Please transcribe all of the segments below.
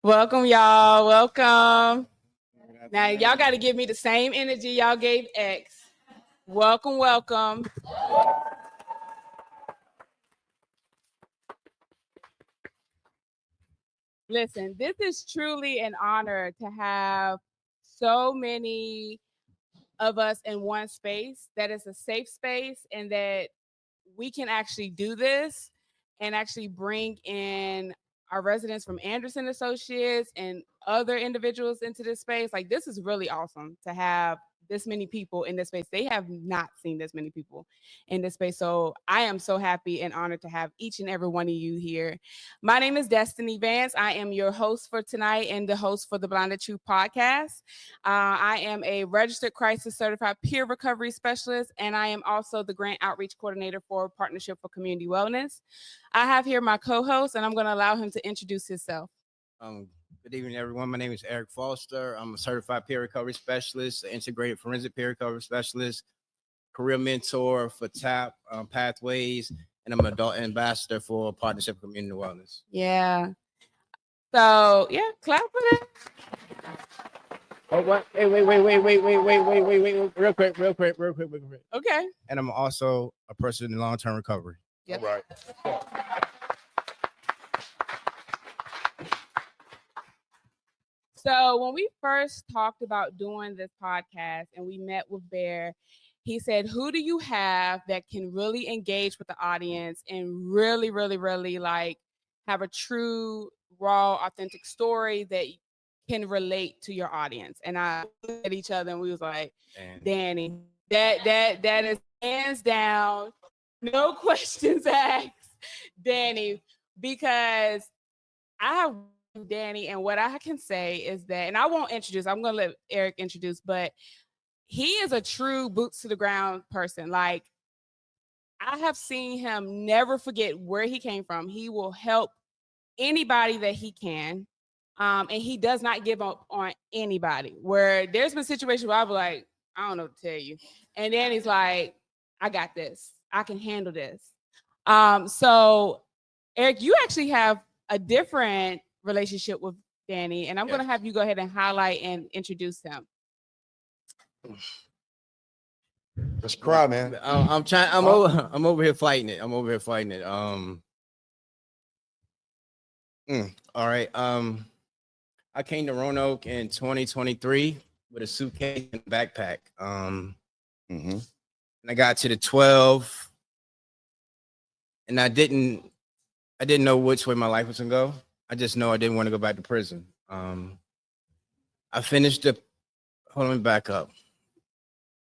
Welcome, y'all. Welcome. Now, y'all got to give me the same energy y'all gave X. Welcome, welcome. Listen, this is truly an honor to have so many of us in one space that is a safe space and that we can actually do this and actually bring in our residents from Anderson Associates and other individuals into this space. Like, this is really awesome to have this many people in this space. They have not seen this many people in this space. So I am so happy and honored to have each and every one of you here. My name is Destinnee Vance. I am your host for tonight and the host for the Blinded Truth podcast. I am a registered crisis certified peer recovery specialist, and I am also the grant outreach coordinator for Partnership for Community Wellness. I have here my co-host, and I'm going to allow him to introduce himself. Good evening, everyone. My name is Eric Foster. I'm a certified peer recovery specialist, an integrated forensic peer recovery specialist, career mentor for TAP Pathways, and I'm an adult ambassador for Partnership for Community Wellness. Yeah. So, yeah, clap for that. Oh, what? Hey, wait, real quick. Okay. And I'm also a person in long-term recovery. Yep. All right. So when we first talked about doing this podcast and we met with Bear, he said, who do you have that can really engage with the audience and really, really, really like have a true, raw, authentic story that can relate to your audience? And I looked at each other and we was like, Danny, that is hands down, no questions asked, Danny, because I have Danny, and what I can say is that, and I won't introduce, I'm going to let Eric introduce, but he is a true boots to the ground person. Like, I have seen him never forget where he came from. He will help anybody that he can. And he does not give up on anybody. Where there's been situations where I'll be like, I don't know what to tell you. And then he's like, I got this. I can handle this. So, Eric, you actually have a different relationship with Danny, and I'm going to have you go ahead and highlight and introduce him. Let's cry, man. I'm over here fighting it. All right. I came to Roanoke in 2023 with a suitcase and backpack. And I got to the 12, and I didn't know which way my life was gonna go. I just know I didn't want to go back to prison. I finished hold on, let me back up.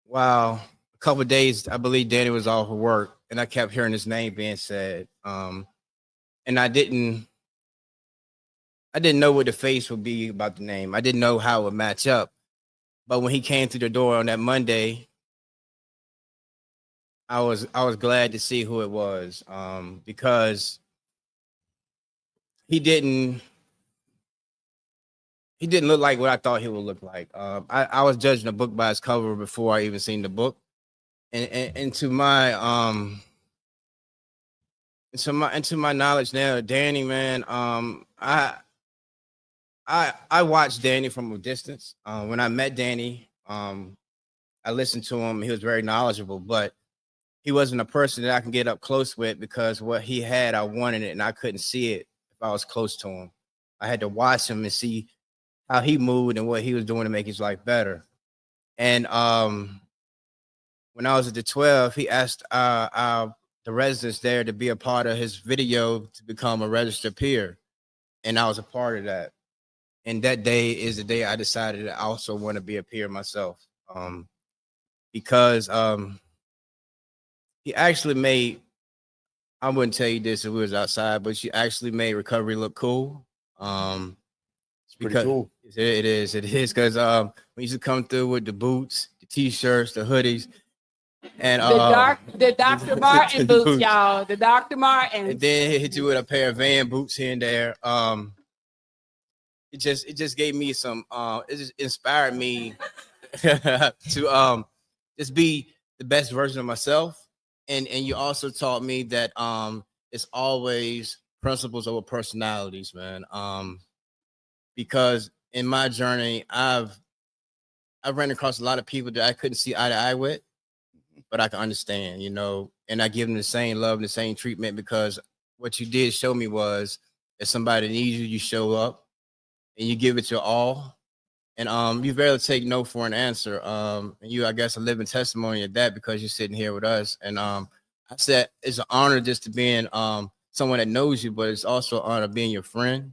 Wow, a couple of days, I believe Danny was off of work, and I kept hearing his name being said. And I didn't know what the face would be about the name. I didn't know how it would match up. But when he came through the door on that Monday, I was glad to see who it was, because he didn't look like what I thought he would look like. I was judging a book by its cover before I even seen the book, and to my knowledge now, Danny, man, I watched Danny from a distance. When I met Danny, I listened to him. He was very knowledgeable, but he wasn't a person that I can get up close with, because what he had, I wanted it, and I couldn't see it if I was close to him. I had to watch him and see how he moved and what he was doing to make his life better. And when I was at the 12, he asked the residents there to be a part of his video to become a registered peer, and I was a part of that. And that day is the day I decided I also want to be a peer myself, because he actually made, I wouldn't tell you this if we was outside, but she actually made recovery look cool. It's pretty cool. It is, because we used to come through with the boots, the t-shirts, the hoodies, and the Dr. Martin boots, y'all. The Dr. Martin. And then he hit you with a pair of Van boots here and there. It just gave me some. It just inspired me to just be the best version of myself. And you also taught me that it's always principles over personalities, man. because in my journey, I've ran across a lot of people that I couldn't see eye to eye with, but I can understand, and I give them the same love and the same treatment, because what you did show me was if somebody needs you, you show up and you give it your all. And you rarely take no for an answer. And you, I guess, a living testimony of that, because you're sitting here with us. And I said it's an honor just to be in someone that knows you, but it's also an honor being your friend.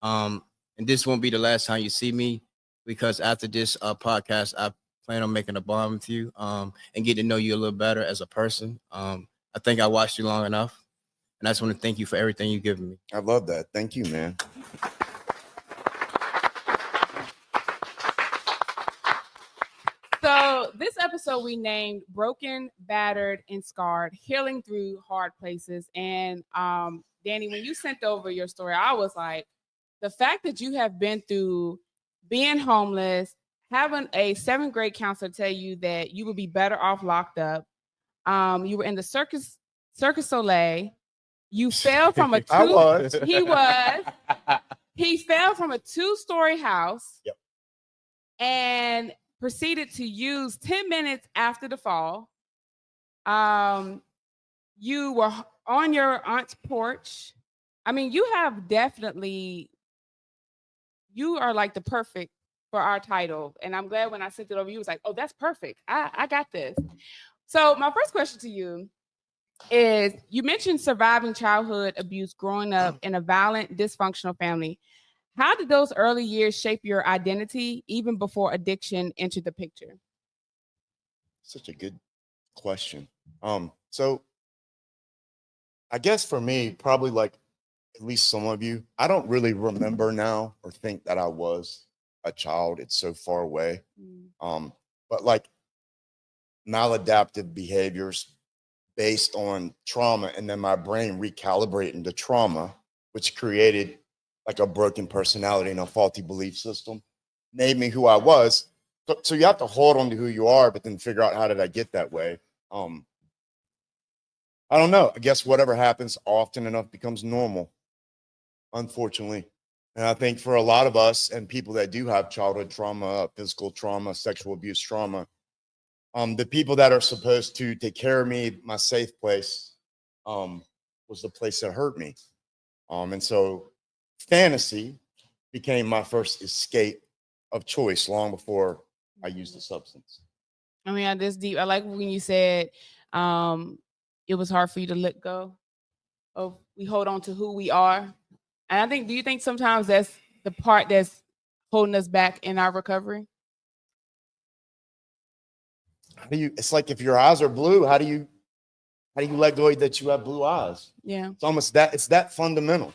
And this won't be the last time you see me, because after this podcast, I plan on making a bond with you and get to know you a little better as a person. I think I watched you long enough, and I just want to thank you for everything you've given me. I love that. Thank you, man. So this episode we named Broken, Battered, and Scarred, Healing Through Hard Places. And Danny, when you sent over your story, I was like, the fact that you have been through being homeless, having a 7th grade counselor tell you that you would be better off locked up. You were in the Circus Soleil. You fell from a I was. He fell from a 2-story house. Yep. And proceeded to use 10 minutes after the fall. You were on your aunt's porch. I mean, you are like the perfect for our title. And I'm glad when I sent it over, you was like, oh, that's perfect. I got this. So my first question to you is, you mentioned surviving childhood abuse, growing up in a violent, dysfunctional family. How did those early years shape your identity, even before addiction entered the picture? Such a good question. So I guess for me, probably like at least some of you, I don't really remember now or think that I was a child. It's so far away. But like maladaptive behaviors based on trauma, and then my brain recalibrating the trauma, which created like a broken personality and a faulty belief system, made me who I was. So you have to hold on to who you are, but then figure out, how did I get that way? I don't know. I guess whatever happens often enough becomes normal, unfortunately. And I think for a lot of us and people that do have childhood trauma, physical trauma, sexual abuse trauma, the people that are supposed to take care of me, my safe place, was the place that hurt me. And so fantasy became my first escape of choice long before I used the substance. I mean, this deep. I like when you said it was hard for you to let go of. We hold on to who we are, and I think. Do you think sometimes that's the part that's holding us back in our recovery? It's like, if your eyes are blue, how do you let go that you have blue eyes? Yeah, it's almost that. It's that fundamental.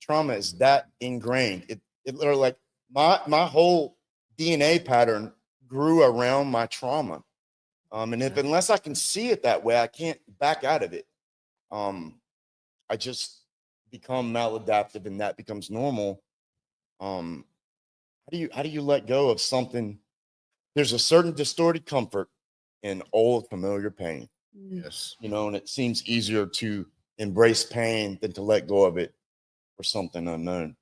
Trauma is that ingrained. It literally, like, my whole DNA pattern grew around my trauma. And unless I can see it that way, I can't back out of it. I just become maladaptive, and that becomes normal. How do you let go of something? There's a certain distorted comfort in old familiar pain. Yes. And it seems easier to embrace pain than to let go of it for something unknown.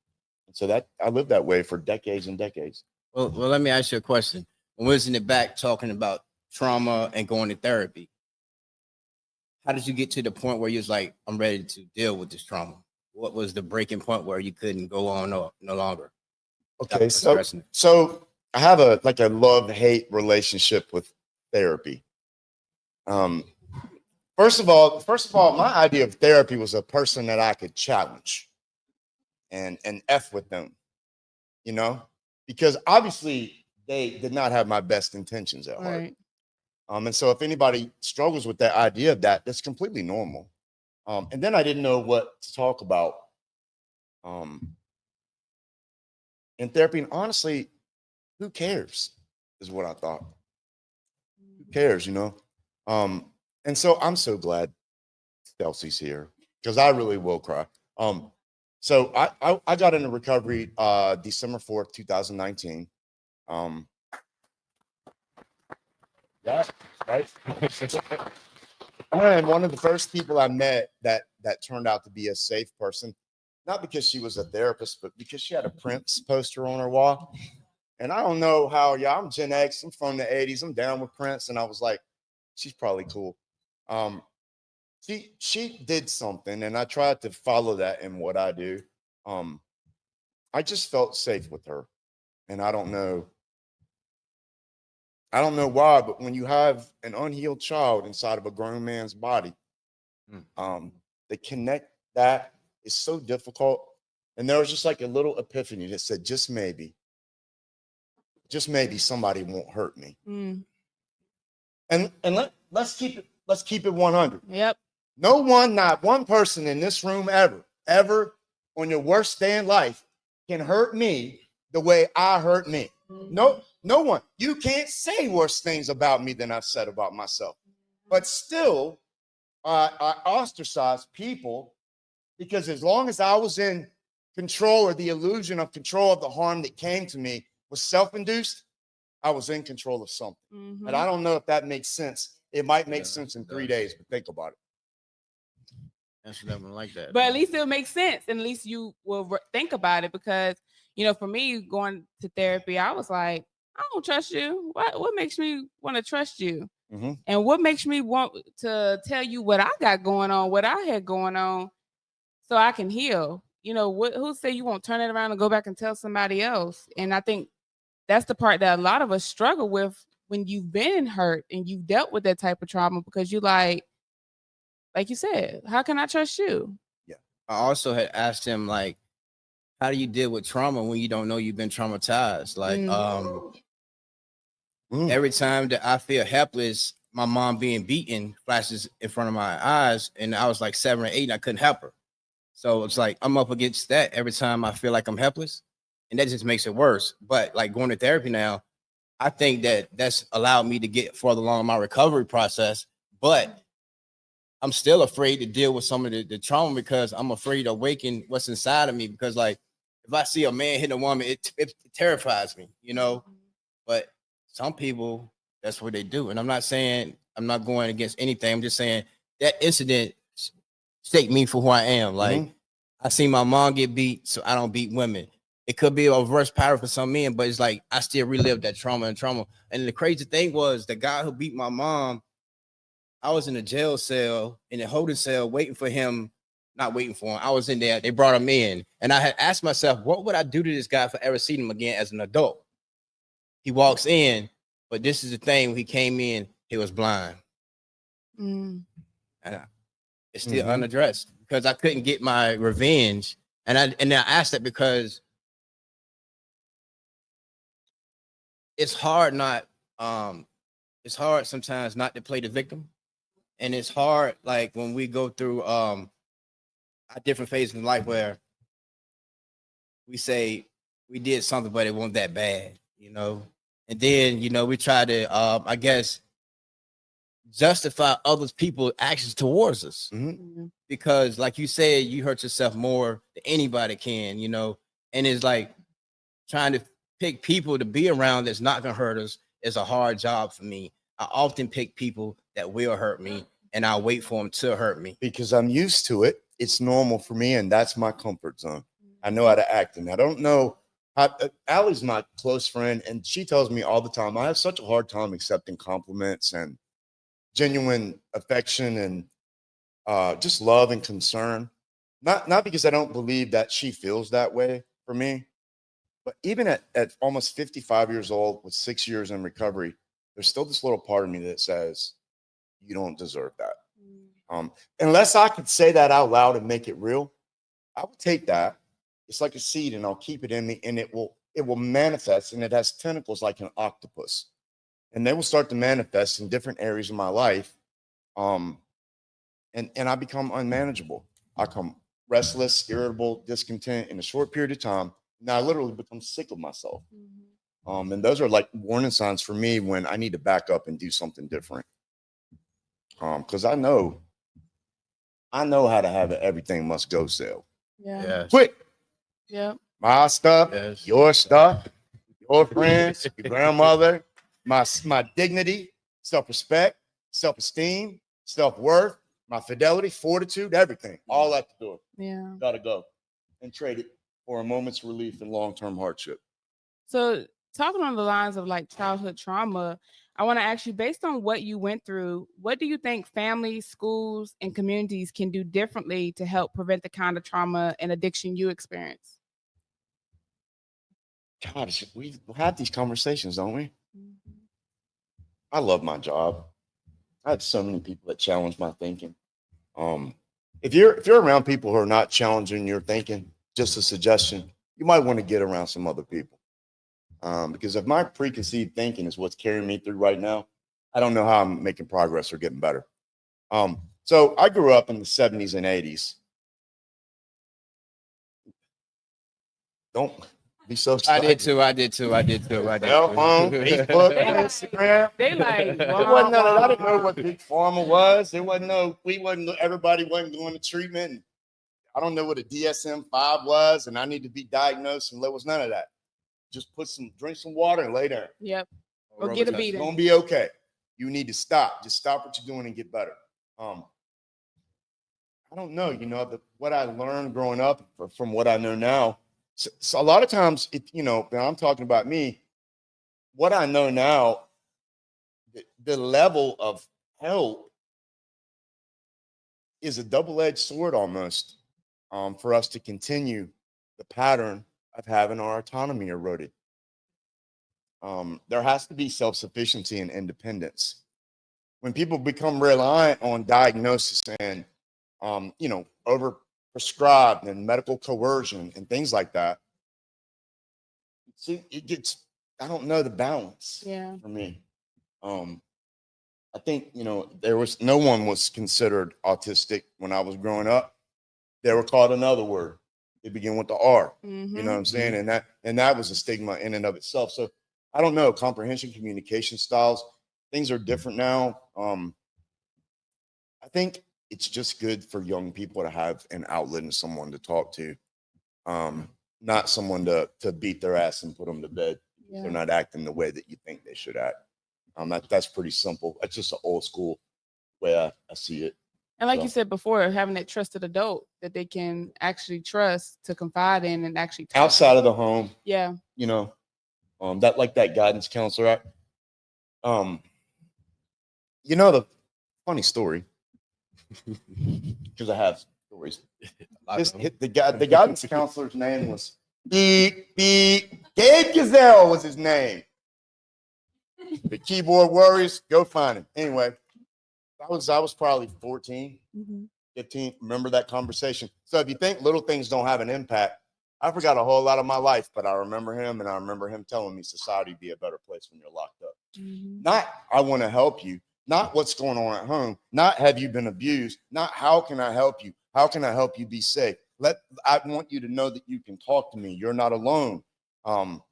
And so that I lived that way for decades and decades. Well, let me ask you a question. When we was in the back talking about trauma and going to therapy, how did you get to the point where you was like, I'm ready to deal with this trauma? What was the breaking point where you couldn't go on no longer? Okay, so I have a love-hate relationship with therapy. First of all, my idea of therapy was a person that I could challenge and F with them, because obviously they did not have my best intentions at heart. right. And so if anybody struggles with that idea of that's completely normal. And then I didn't know what to talk about in therapy. And honestly, who cares is what I thought. Who cares, And so I'm so glad Elsie's here, because I really will cry. So I got into recovery December 4th, 2019. Yeah, right. And one of the first people I met that turned out to be a safe person. not because she was a therapist, but because she had a Prince poster on her wall. And I don't know how, I'm Gen X, I'm from the 80s, I'm down with Prince. And I was like, she's probably cool. She did something, and I tried to follow that in what I do. I just felt safe with her. And I don't know why, but when you have an unhealed child inside of a grown man's body, to connect that is so difficult. And there was just like a little epiphany that said, just maybe somebody won't hurt me. And let's keep it 100. Yep. No one, not one person in this room ever on your worst day in life can hurt me the way I hurt me. No one. You can't say worse things about me than I've said about myself. But still, I ostracize people because as long as I was in control, or the illusion of control of the harm that came to me was self-induced, I was in control of something. And I don't know if that makes sense. It might make sense in 3 days, but think about it. That's nothing like that. But at least it'll make sense, and at least you will think about it, because for me, going to therapy, I was like, I don't trust you. What makes me want to trust you? And what makes me want to tell you what I got going on, what I had going on, so I can heal? Who say you won't turn it around and go back and tell somebody else? And I think that's the part that a lot of us struggle with when you've been hurt and you've dealt with that type of trauma, because you like you said, how can I trust you? Yeah. I also had asked him, like, how do you deal with trauma when you don't know you've been traumatized? Like, every time that I feel helpless, my mom being beaten flashes in front of my eyes, and I was like 7 or 8 and I couldn't help her. So it's like I'm up against that every time I feel like I'm helpless, and that just makes it worse. But like going to therapy now, I think that that's allowed me to get further along in my recovery process, but I'm still afraid to deal with some of the trauma, because I'm afraid to awaken what's inside of me. Because like, if I see a man hitting a woman, it terrifies me, But some people, that's what they do. And I'm not saying, I'm not going against anything. I'm just saying that incident shaped me for who I am. Like, I seen my mom get beat, so I don't beat women. It could be a reverse pattern for some men, but it's like I still relive that trauma. And the crazy thing was, the guy who beat my mom, I was in a jail cell, in a holding cell, waiting for him. Not waiting for him. I was in there. They brought him in. And I had asked myself, what would I do to this guy if I ever see him again as an adult? He walks in, but this is the thing. When he came in, he was blind. And it's still unaddressed, because I couldn't get my revenge. And I asked that because it's hard it's hard sometimes not to play the victim. And it's hard, like, when we go through a different phase in life where we say we did something, but it wasn't that bad, And then, we try to, I guess, justify other people's actions towards us. Because, like you said, you hurt yourself more than anybody can, And it's like trying to pick people to be around that's not going to hurt us is a hard job for me. I often pick people that will hurt me, and I'll wait for them to hurt me. Because I'm used to it. It's normal for me, and that's my comfort zone. I know how to act in that. I don't know how. Allie's my close friend, and she tells me all the time, I have such a hard time accepting compliments and genuine affection and just love and concern. Not because I don't believe that she feels that way for me, but even at almost 55 years old with 6 years in recovery, there's still this little part of me that says, you don't deserve that. Unless I could say that out loud and make it real, I would take that. It's like a seed, and I'll keep it in me, and it will manifest, and it has tentacles like an octopus, and they will start to manifest in different areas of my life. And I become unmanageable. I become restless, irritable, discontent in a short period of time. Now I literally become sick of myself. And those are like warning signs for me when I need to back up and do something different. Because I know how to have an everything must go sale. Yeah. Quick. Yeah. My stuff, your stuff, your friends, your grandmother, my dignity, self-respect, self-esteem, self-worth, my fidelity, fortitude, everything. All at the door. Yeah. Gotta go. and trade it for a moment's relief and long-term hardship. So, talking on the lines of like childhood trauma, I want to ask you, based on what you went through, what do you think families, schools, and communities can do differently to help prevent the kind of trauma and addiction you experience? God, we have these conversations, don't we? Mm-hmm. I love my job. I had so many people that challenge my thinking. If you're around people who are not challenging your thinking, just a suggestion, you might want to get around some other people. Because if my preconceived thinking is what's carrying me through right now, I don't know how I'm making progress or getting better. So I grew up in the 70s and 80s. Don't be so excited. I did too. Cell phone, Facebook, Instagram. They like, It wasn't none of that. I didn't know what big pharma was. It wasn't everybody wasn't going to treatment. I don't know what a DSM-5 was, and I need to be diagnosed, and there was none of that. Just drink some water and lay down. Yep. Or get a beating. It's gonna be okay. You need to stop. Just stop what you're doing and get better. I don't know, what I learned growing up from what I know now. So a lot of times, I'm talking about me, what I know now, the level of help is a double-edged sword almost for us to continue the pattern of having our autonomy eroded. There has to be self-sufficiency and independence. When people become reliant on diagnosis and, over-prescribed and medical coercion and things like that, see, it gets, I don't know the balance for me. I think, no one was considered autistic when I was growing up. They were called another word. They begin with the R. Mm-hmm. You know what I'm saying? And that was a stigma in and of itself. So I don't know, comprehension, communication styles, things are different now. I think it's just good for young people to have an outlet and someone to talk to, not someone to beat their ass and put them to bed. Yeah. They're not acting the way that you think they should act. That's pretty simple. That's just an old school way I see it. And like you said before, having that trusted adult that they can actually trust to confide in and actually talk outside of the home. Yeah. That like that guidance counselor. The funny story, because I have stories. The guidance counselor's name was Gabe Gazelle was his name. The keyboard warriors, go find him. Anyway, I was probably 14, 15. Remember that conversation. So if you think little things don't have an impact, I forgot a whole lot of my life, but I remember him, and I remember him telling me society be a better place when you're locked up. Not I want to help you, not what's going on at home, not have you been abused, not how can I help you? How can I help you be safe? I want you to know that you can talk to me. You're not alone. None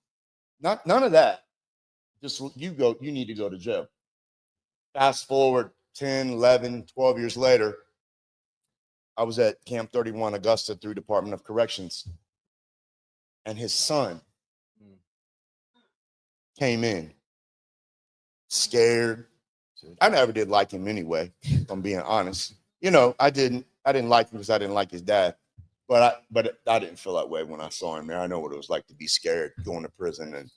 of that. Just you need to go to jail. Fast forward 10, 11, 12 years later, I was at Camp 31 Augusta through Department of Corrections. And his son came in scared. I never did like him anyway, if I'm being honest. I didn't like him because I didn't like his dad. But I didn't feel that way when I saw him there. I know what it was like to be scared going to prison. And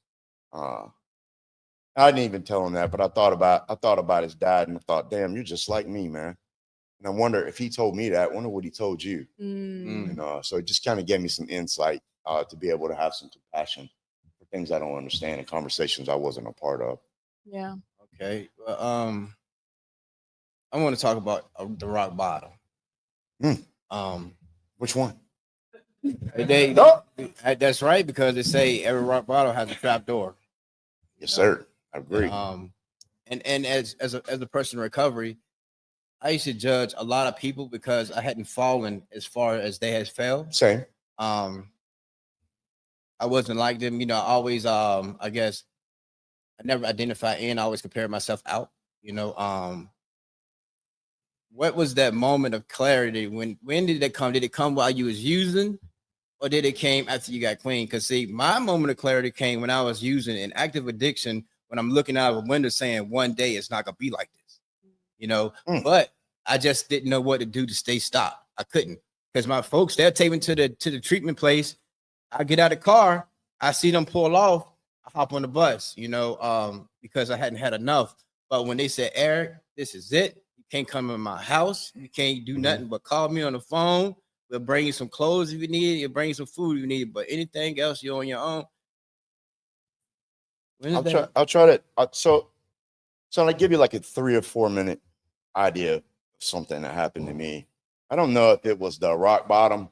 I didn't even tell him that, but I thought about his dad, and I thought, damn, you're just like me, man. And I wonder if he told me that, I wonder what he told you. So it just kind of gave me some insight to be able to have some compassion for things I don't understand and conversations I wasn't a part of. Yeah. Okay. Well, I want to talk about the rock bottom. Which one? That's right, because they say every rock bottom has a trap door. Yes, sir. I agree. And as a person in recovery, I used to judge a lot of people because I hadn't fallen as far as they had fell. Same. I wasn't like them, I always I guess I never identified in, I always compared myself out, What was that moment of clarity? When did it come? Did it come while you was using, or did it came after you got clean? Because see, my moment of clarity came when I was using an active addiction, when I'm looking out of a window saying one day it's not gonna be like this, But I just didn't know what to do to stay stopped. I couldn't. because my folks, they'll take me to the treatment place. I get out of the car, I see them pull off, I hop on the bus, because I hadn't had enough. But when they said, Eric, this is it. You can't come in my house. You can't do nothing but call me on the phone. We'll bring you some clothes if you need it. You'll bring you some food if you need it. But anything else, you're on your own. I'll try that. So I give you like a 3 or 4 minute idea of something that happened to me. I don't know if it was the rock bottom,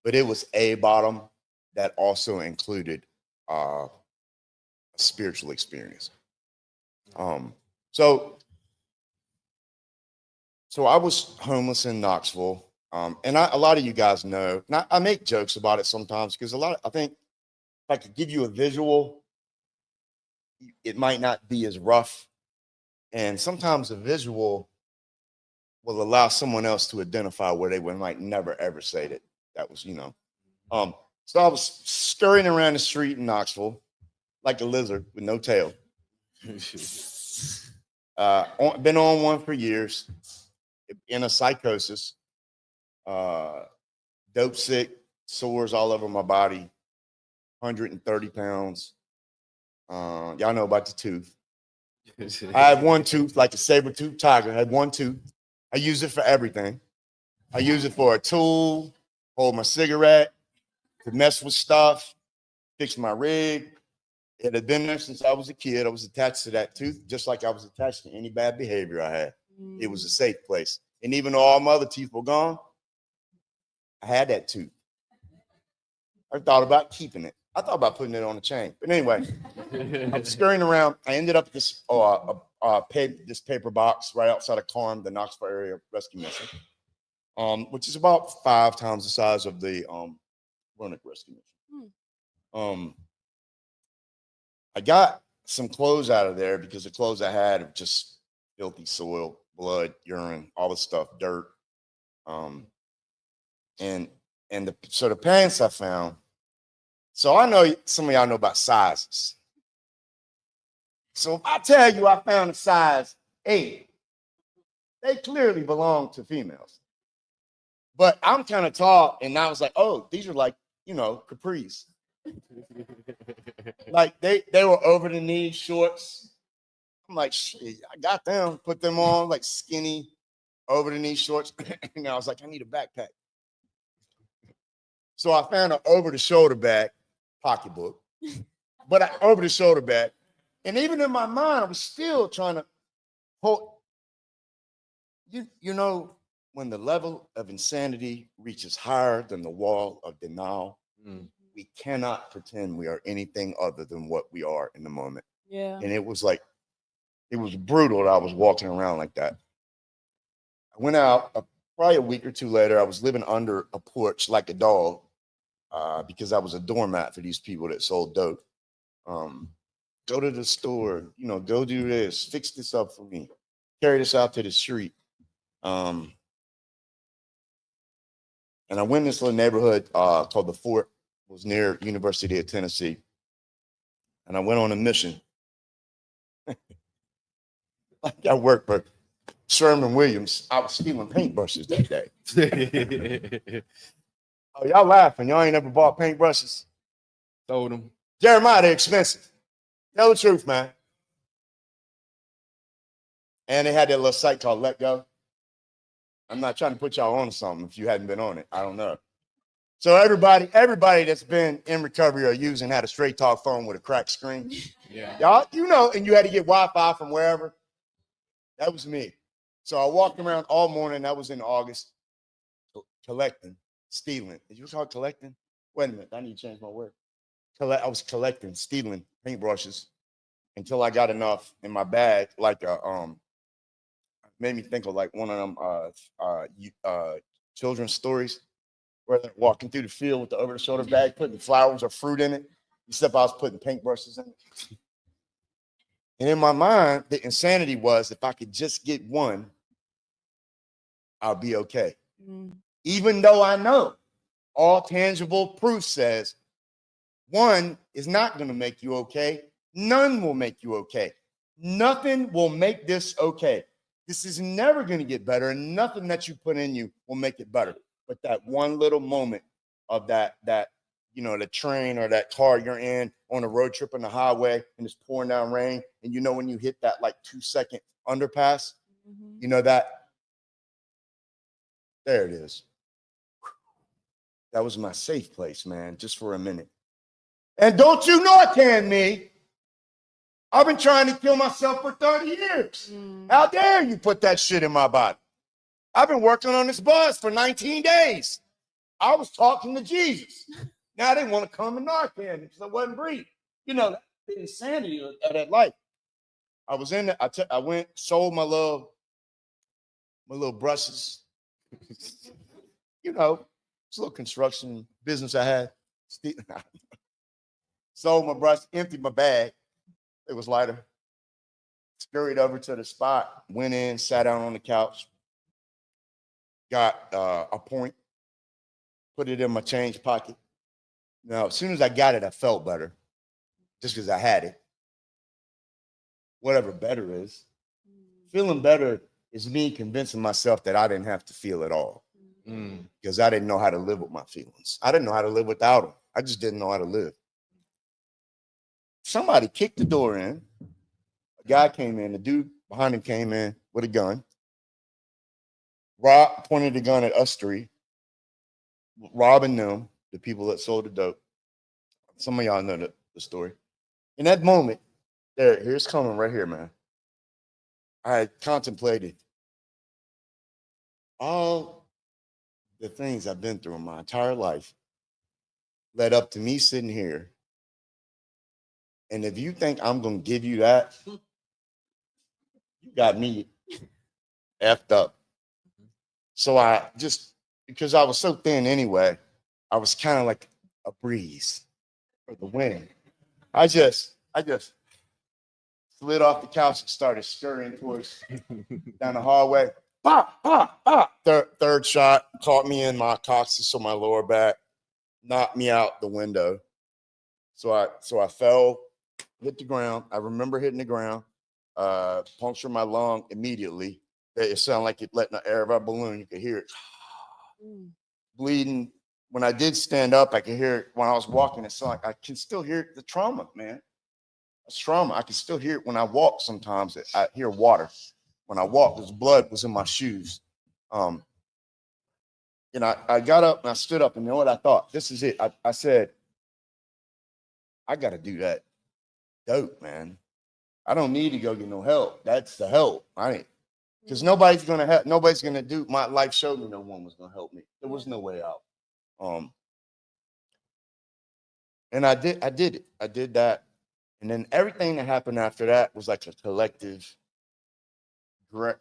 but it was a bottom that also included a spiritual experience. So I was homeless in Knoxville, and a lot of you guys know. And I make jokes about it sometimes because I think if I could give you a visual, it might not be as rough. And sometimes a visual will allow someone else to identify where they might never ever say that was. So I was scurrying around the street in Knoxville like a lizard with no tail. Been on one for years, in a psychosis, dope sick, sores all over my body, 130 pounds. Y'all know about the tooth. I had one tooth, like a saber-toothed tiger. I had one tooth. I use it for everything. I use it for a tool, hold my cigarette, to mess with stuff, fix my rig. It had been there since I was a kid. I was attached to that tooth, just like I was attached to any bad behavior I had. It was a safe place. And even though all my other teeth were gone, I had that tooth. I thought about keeping it. I thought about putting it on a chain. But anyway, I was scurrying around. I ended up at this this paper box right outside of Carm, the Knoxville area rescue mission, which is about 5 times the size of the Roanoke rescue mission. I got some clothes out of there because the clothes I had were just filthy soil, blood, urine, all the stuff, dirt. And the pants I found. So I know some of y'all know about sizes. So if I tell you I found a size 8, they clearly belong to females. But I'm kind of tall, and I was like, oh, these are like, capris. Like they were over the knee shorts. I'm like, shit, I got them, put them on like skinny over the knee shorts. And I was like, I need a backpack. So I found an over the shoulder bag, pocketbook, but over the shoulder bag. And even in my mind, I was still trying to hold. When the level of insanity reaches higher than the wall of denial, we cannot pretend we are anything other than what we are in the moment. Yeah. And it was brutal that I was walking around like that. I went out probably a week or two later. I was living under a porch like a dog because I was a doormat for these people that sold dope. Go to the store, go do this, fix this up for me, carry this out to the street. And I went in this little neighborhood called the Fort. It was near University of Tennessee. And I went on a mission. Like I worked for Sherman Williams. I was stealing paintbrushes that day. Oh, y'all laughing. Y'all ain't never bought paintbrushes? Sold them. Jeremiah, they're expensive. Tell the truth, man. And they had that little site called Let Go. I'm not trying to put y'all on something if you hadn't been on it. I don't know. So everybody that's been in recovery or using had a straight talk phone with a cracked screen. Yeah. Y'all, and you had to get Wi-Fi from wherever. That was me. So I walked around all morning. That was in August. Collecting, stealing. Did you call it collecting? Wait a minute. I need to change my word. I was collecting, stealing paintbrushes until I got enough in my bag, like made me think of like one of them children's stories where they're walking through the field with the over-the-shoulder bag, putting flowers or fruit in it, except I was putting paintbrushes in it. And in my mind, the insanity was if I could just get one, I'll be okay. Even though I know all tangible proof says one is not going to make you okay. None will make you okay. Nothing will make this okay. This is never going to get better, and nothing that you put in you will make it better. But that one little moment of that, you know, the train or that car you're in on a road trip on the highway and it's pouring down rain. And you know, when you hit that like 2-second underpass, you know that, there it is. That was my safe place, man, just for a minute. And don't you know it, can me? I've been trying to kill myself for 30 years. How dare you put that shit in my body? I've been working on this bus for 19 days. I was talking to Jesus. Now they want to come and Narcan because I wasn't breathing. You know, that's the insanity of that life. I was in it. I went, sold my little brushes. You know, it's a little construction business I had. Sold my brush, emptied my bag. It was lighter. Scurried over to the spot, went in, sat down on the couch, got a point, put it in my change pocket. Now, as soon as I got it, I felt better, just because I had it. Whatever better is. Feeling better is me convincing myself that I didn't have to feel at all, because I didn't know how to live with my feelings. I didn't know how to live without them. I just didn't know how to live. Somebody kicked the door in. A guy came in. The dude behind him came in with a gun. Rob pointed the gun at us three. Rob and them, the people that sold the dope. Some of y'all know the story. In that moment, here's coming right here, man. I had contemplated all the things I've been through in my entire life led up to me sitting here. And if you think I'm going to give you that, you got me effed up. So I just, because I was so thin anyway, I was kind of like a breeze for the wind. I just slid off the couch and started scurrying towards down the hallway. Pop, pop, pop. Third shot caught me in my coccyx, so my lower back, knocked me out the window. So I fell, hit the ground. I remember hitting the ground, punctured my lung immediately. It sounded like it letting the air of a balloon. You could hear it bleeding. When I did stand up, I could hear it. When I was walking, it sounded like I can still hear the trauma, man. It's trauma. I can still hear it when I walk sometimes. I hear water. When I walk, because blood was in my shoes. And I got up and I stood up, and you know what I thought? This is it. I said, I got to do that dope, man. I don't need to go get no help. That's the help. Because nobody's going to help. Nobody's going to do. My life showed me no one was going to help me. There was no way out. And I did it. I did that. And then everything that happened after that was like a collective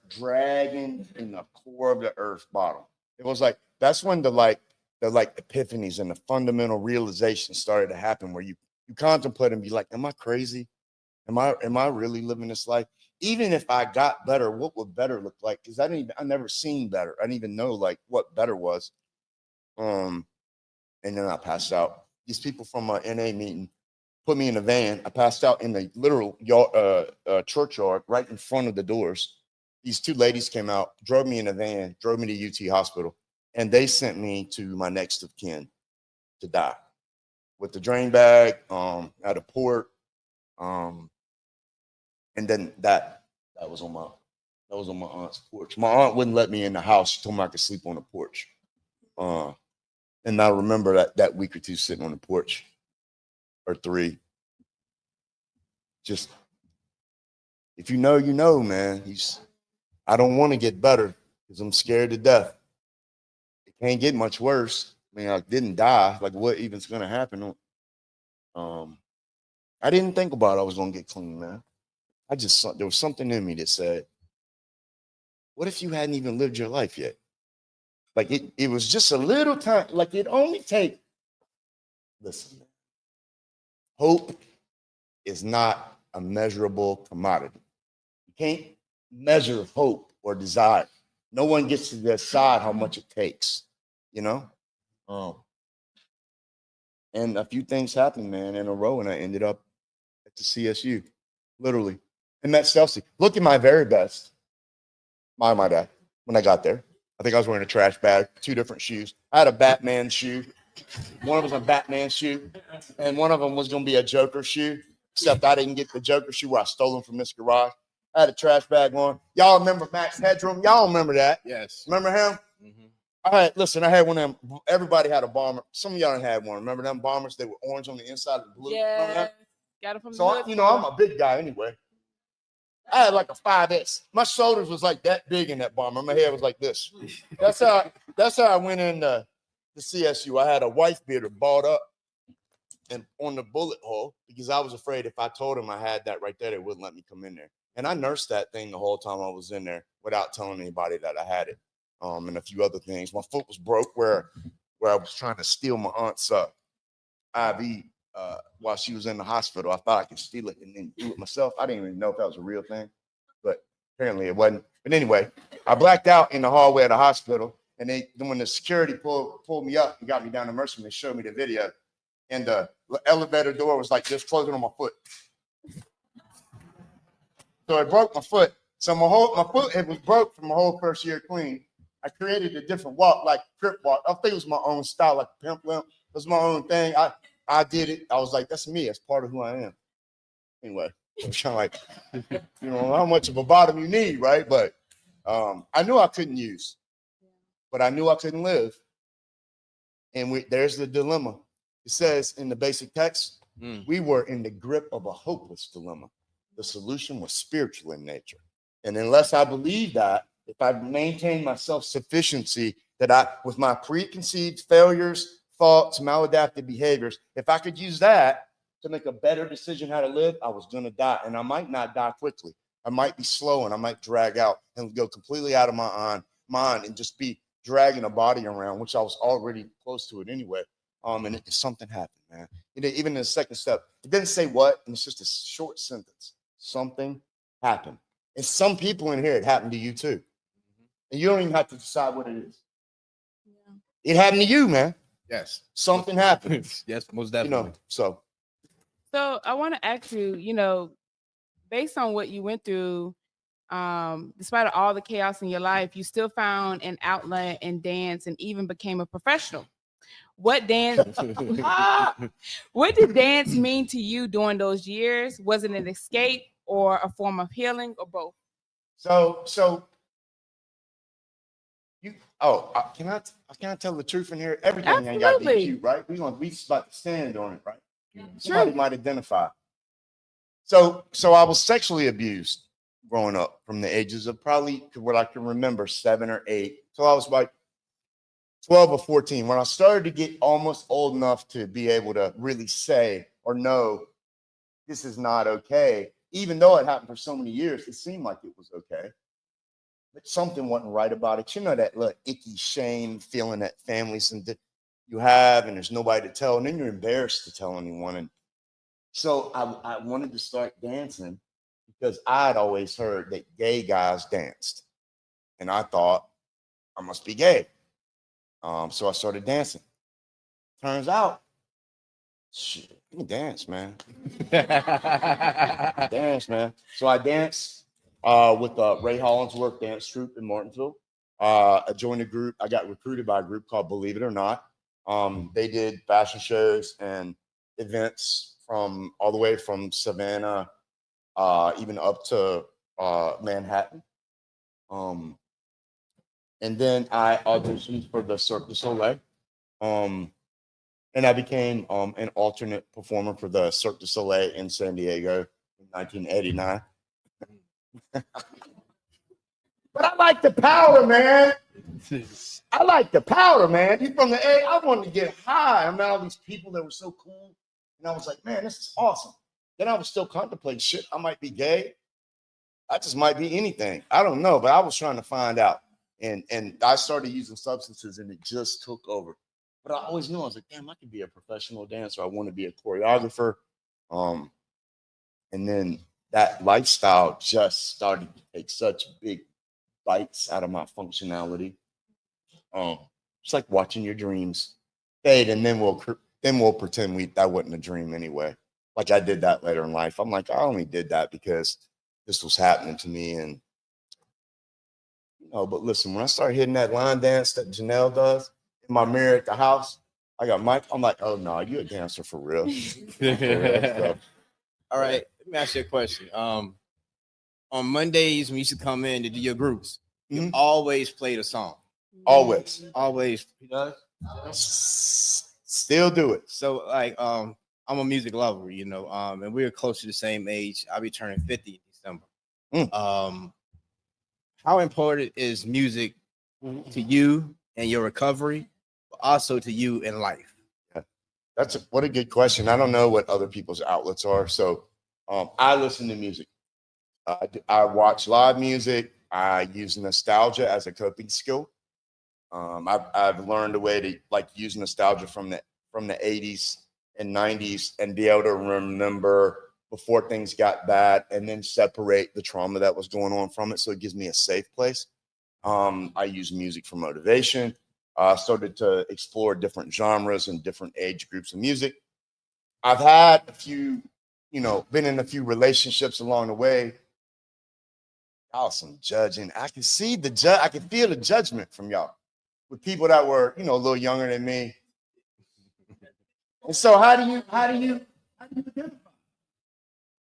dragging in the core of the earth bottom. It was like, that's when the epiphanies and the fundamental realizations started to happen, where you contemplate and be like, am I crazy? Am I really living this life? Even if I got better, what would better look like? Because I never seen better. I didn't even know like what better was. And then I passed out. These people from an NA meeting put me in a van. I passed out in the literal churchyard right in front of the doors. These two ladies came out, drove me in a van, drove me to UT hospital, and they sent me to my next of kin to die with the drain bag at a port. And then that was on my aunt's porch. My aunt wouldn't let me in the house. She told me I could sleep on the porch. And I remember that week or two sitting on the porch, or 3. Just, if you know, you know, man. I don't want to get better because I'm scared to death. It can't get much worse. I mean, I didn't die. Like, what even's going to happen? I didn't think about I was going to get clean, man. There was something in me that said, what if you hadn't even lived your life yet? Like, it was just a little time. Like, it only take, listen, hope is not a measurable commodity. You can't measure hope or desire. No one gets to decide how much it takes, you know? And a few things happened, man, in a row, and I ended up at the CSU, literally. And met Chelsea. Look at my very best. My dad, when I got there. I think I was wearing a trash bag, 2 different shoes. I had a Batman shoe. One of them was a Batman shoe, and one of them was going to be a Joker shoe, except I didn't get the Joker shoe where I stole them from this garage. I had a trash bag on. Y'all remember Max Headroom? Y'all remember that? Yes. Remember him? Mm-hmm. I had one of them. Everybody had a bomber. Some of y'all had one. Remember them bombers? They were orange on the inside of the blue. Yeah. Got it from the So, I'm a big guy anyway. I had like a 5X. My shoulders was like that big in that bomber. My head was like this. That's how I went in the CSU. I had a wife beater balled up and on the bullet hole because I was afraid if I told him I had that right there, they wouldn't let me come in there. And I nursed that thing the whole time I was in there without telling anybody that I had it. And a few other things. My foot was broke where I was trying to steal my aunt's IV while she was in the hospital. I thought I could steal it and then do it myself. I didn't even know if that was a real thing, but apparently it wasn't. But anyway, I blacked out in the hallway of the hospital, and when the security pulled me up and got me down to emergency, they showed me the video, and the elevator door was like this, closing on my foot. So it broke my foot. So my foot, it was broke from my whole first year clean. I created a different walk, like crip walk. I think it was my own style, like a pimp limp. It was my own thing. I did it. I was like, that's me. That's part of who I am. Anyway, I'm trying like, how much of a bottom you need, right? But I knew I couldn't use, but I knew I couldn't live. And there's the dilemma. It says in the basic text, we were in the grip of a hopeless dilemma. The solution was spiritual in nature. And unless I believe that, if I maintain my self-sufficiency, that with my preconceived failures, thoughts, maladaptive behaviors, if I could use that to make a better decision how to live, I was going to die. And I might not die quickly. I might be slow and I might drag out and go completely out of my mind and just be dragging a body around, which I was already close to it anyway. And something happened, man. Even in the second step, it didn't say what, and it's just a short sentence. Something happened. And some people in here, it happened to you too. And you don't even have to decide what it is. Yeah. It happened to you, man. Yes. Something happened. Yes, most definitely. So I want to ask you, based on what you went through, despite all the chaos in your life, you still found an outlet in dance and even became a professional. What did dance mean to you during those years? Was it an escape or a form of healing or both? Can I tell the truth in here? Everything ain't got to be cute, right? We about to stand on it, right? Somebody might identify. So I was sexually abused growing up from the ages of probably what I can remember, 7 or 8. So I was like 12 or 14. When I started to get almost old enough to be able to really say or know this is not okay, even though it happened for so many years, it seemed like it was okay. But something wasn't right about it. That little icky shame feeling that families you have, and there's nobody to tell, and then you're embarrassed to tell anyone. And so I wanted to start dancing because I'd always heard that gay guys danced, and I thought I must be gay. So I started dancing. Turns out, shit, I can dance, man. Dance, man. So I danced with Ray Hollinsworth dance troupe in Martinsville. I joined a group. I got recruited by a group called Believe It or Not. They did fashion shows and events from all the way from Savannah, even up to Manhattan. And then I auditioned for the Cirque du Soleil. And I became an alternate performer for the Cirque du Soleil in San Diego in 1989. But I like the powder, man. I like the powder, man. You from the A, I wanted to get high. I met all these people that were so cool. And I was like, man, this is awesome. Then I was still contemplating, shit, I might be gay. I just might be anything. I don't know, but I was trying to find out. And I started using substances and it just took over. But I always knew, I was like, damn, I could be a professional dancer. I want to be a choreographer. And then that lifestyle just started to take such big bites out of my functionality. It's like watching your dreams fade, and then we'll pretend that wasn't a dream anyway. Like I did that later in life. I'm like, I only did that because this was happening to me, and Oh, but listen, when I start hitting that line dance that Janelle does in my mirror at the house, I got Mike. I'm like, oh no, you a dancer for real. For real. So, all right, let me ask you a question. On Mondays when you used to come in to do your groups, you always played a song. Always. He does. Still do it. So like I'm a music lover, you know, and we're close to the same age. I'll be turning 50 in December. How important is music to you and your recovery, but also to you in life? Yeah. What a good question. I don't know what other people's outlets are. So I listen to music. I watch live music. I use nostalgia as a coping skill. I've learned a way to like use nostalgia from the 80s and 90s and be able to remember before things got bad and then separate the trauma that was going on from it. So it gives me a safe place. I use music for motivation. I started to explore different genres and different age groups of music. I've had a few, been in a few relationships along the way. Y'all some judging. I can see I can feel the judgment from y'all with people that were, a little younger than me. And so how do you identify?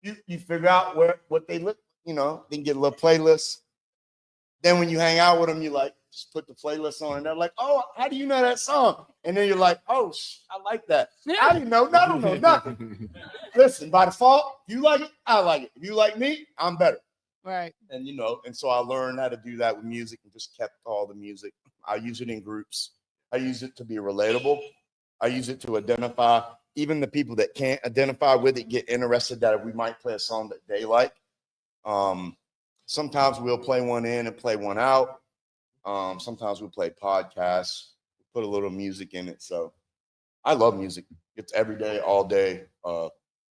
You figure out what they look, then get a little playlist. Then when you hang out with them, you like just put the playlist on and they're like, oh, how do you know that song? And then you're like, oh, I like that. I didn't know. I don't know nothing. Listen, by default, if you like it, I like it. If you like me, I'm better. Right. And and so I learned how to do that with music and just kept all the music. I use it in groups. I use it to be relatable. I use it to identify. Even the people that can't identify with it get interested that we might play a song that they like. Sometimes we'll play one in and play one out. Sometimes we'll play podcasts, put a little music in it. So I love music. It's every day, all day.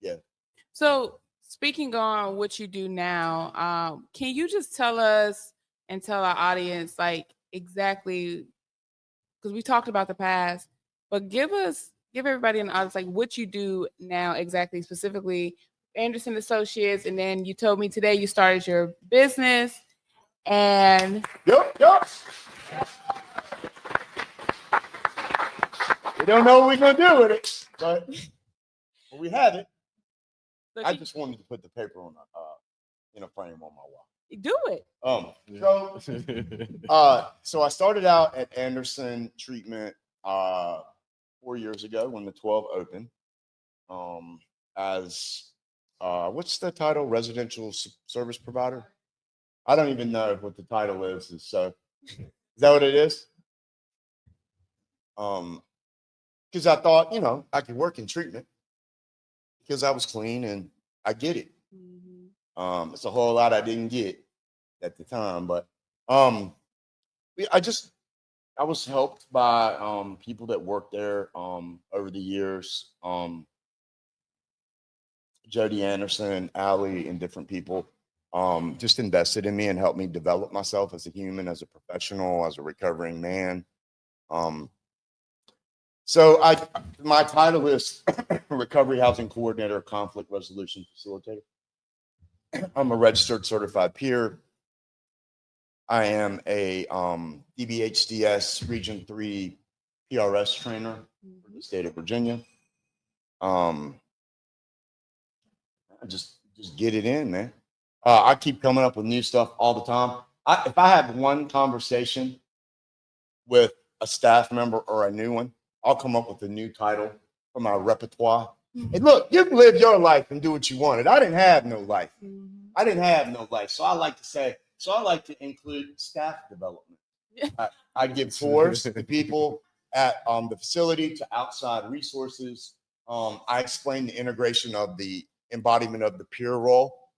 Yeah. So speaking on what you do now, can you just tell us and tell our audience like exactly, because we talked about the past, but give everybody in the audience like what you do now exactly, specifically Anderson Associates, and then you told me today you started your business. And Yep. We don't know what we're gonna do with it, but we have it. I just wanted to put the paper on in a frame on my wall. Do it. So I started out at Anderson Treatment 4 years ago when the 12 opened. As what's the title? Residential service provider. I don't even know what the title is. So is that what it is? Because I thought, I could work in treatment because I was clean and I get it. Mm-hmm. It's a whole lot I didn't get at the time, but I was helped by people that worked there over the years. Jody Anderson, Allie, and different people just invested in me and helped me develop myself as a human, as a professional, as a recovering man. So my title is Recovery Housing Coordinator, Conflict Resolution Facilitator. I'm a registered certified peer. I am a DBHDS Region 3 PRS trainer for the state of Virginia. I just get it in, man. I keep coming up with new stuff all the time. If I have one conversation with a staff member or a new one, I'll come up with a new title for my repertoire. And look, you can live your life and do what you wanted. I didn't have no life. So I like to include staff development. I give tours to people at the facility, to outside resources. I explain the integration of the embodiment of the peer role,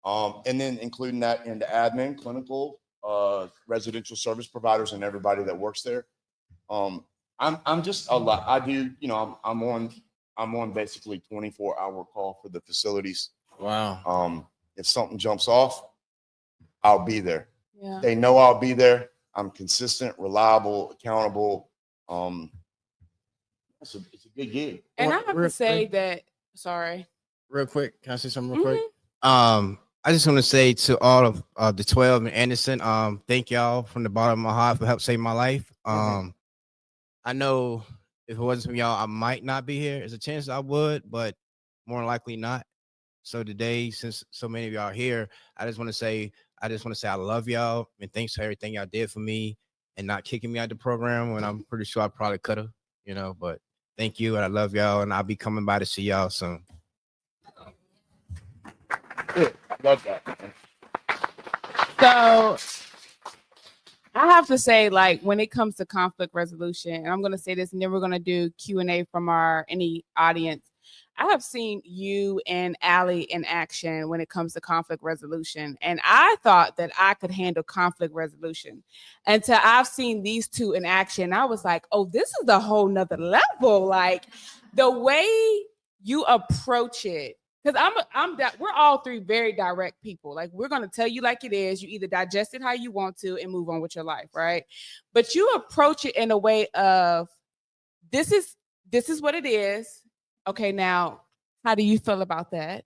and then including that into admin, clinical, residential service providers, and everybody that works there. I'm just a lot. I do, I'm on basically 24-hour call for the facilities. Wow. If something jumps off, I'll be there. Yeah. They know I'll be there. I'm consistent, reliable, accountable. It's a good gig. And I have to say that, sorry. Real quick, can I say something real quick? I I just want to say to all of the 12 in Anderson, thank y'all from the bottom of my heart for help save my life. I know if it wasn't for y'all, I might not be here. There's a chance I would, but more likely not. So today, since so many of y'all are here, I just want to say I love y'all and thanks for everything y'all did for me and not kicking me out the program when I'm pretty sure I probably could have, but thank you and I love y'all and I'll be coming by to see y'all soon. I love that. So I have to say, like, when it comes to conflict resolution, and I'm going to say this, and then we're going to do Q&A from any audience. I have seen you and Allie in action when it comes to conflict resolution. And I thought that I could handle conflict resolution until I've seen these two in action. I was like, oh, this is a whole nother level. Like the way you approach it. Because we're all three very direct people. Like we're gonna tell you like it is. You either digest it how you want to and move on with your life, right? But you approach it in a way of this is what it is. Okay, now how do you feel about that?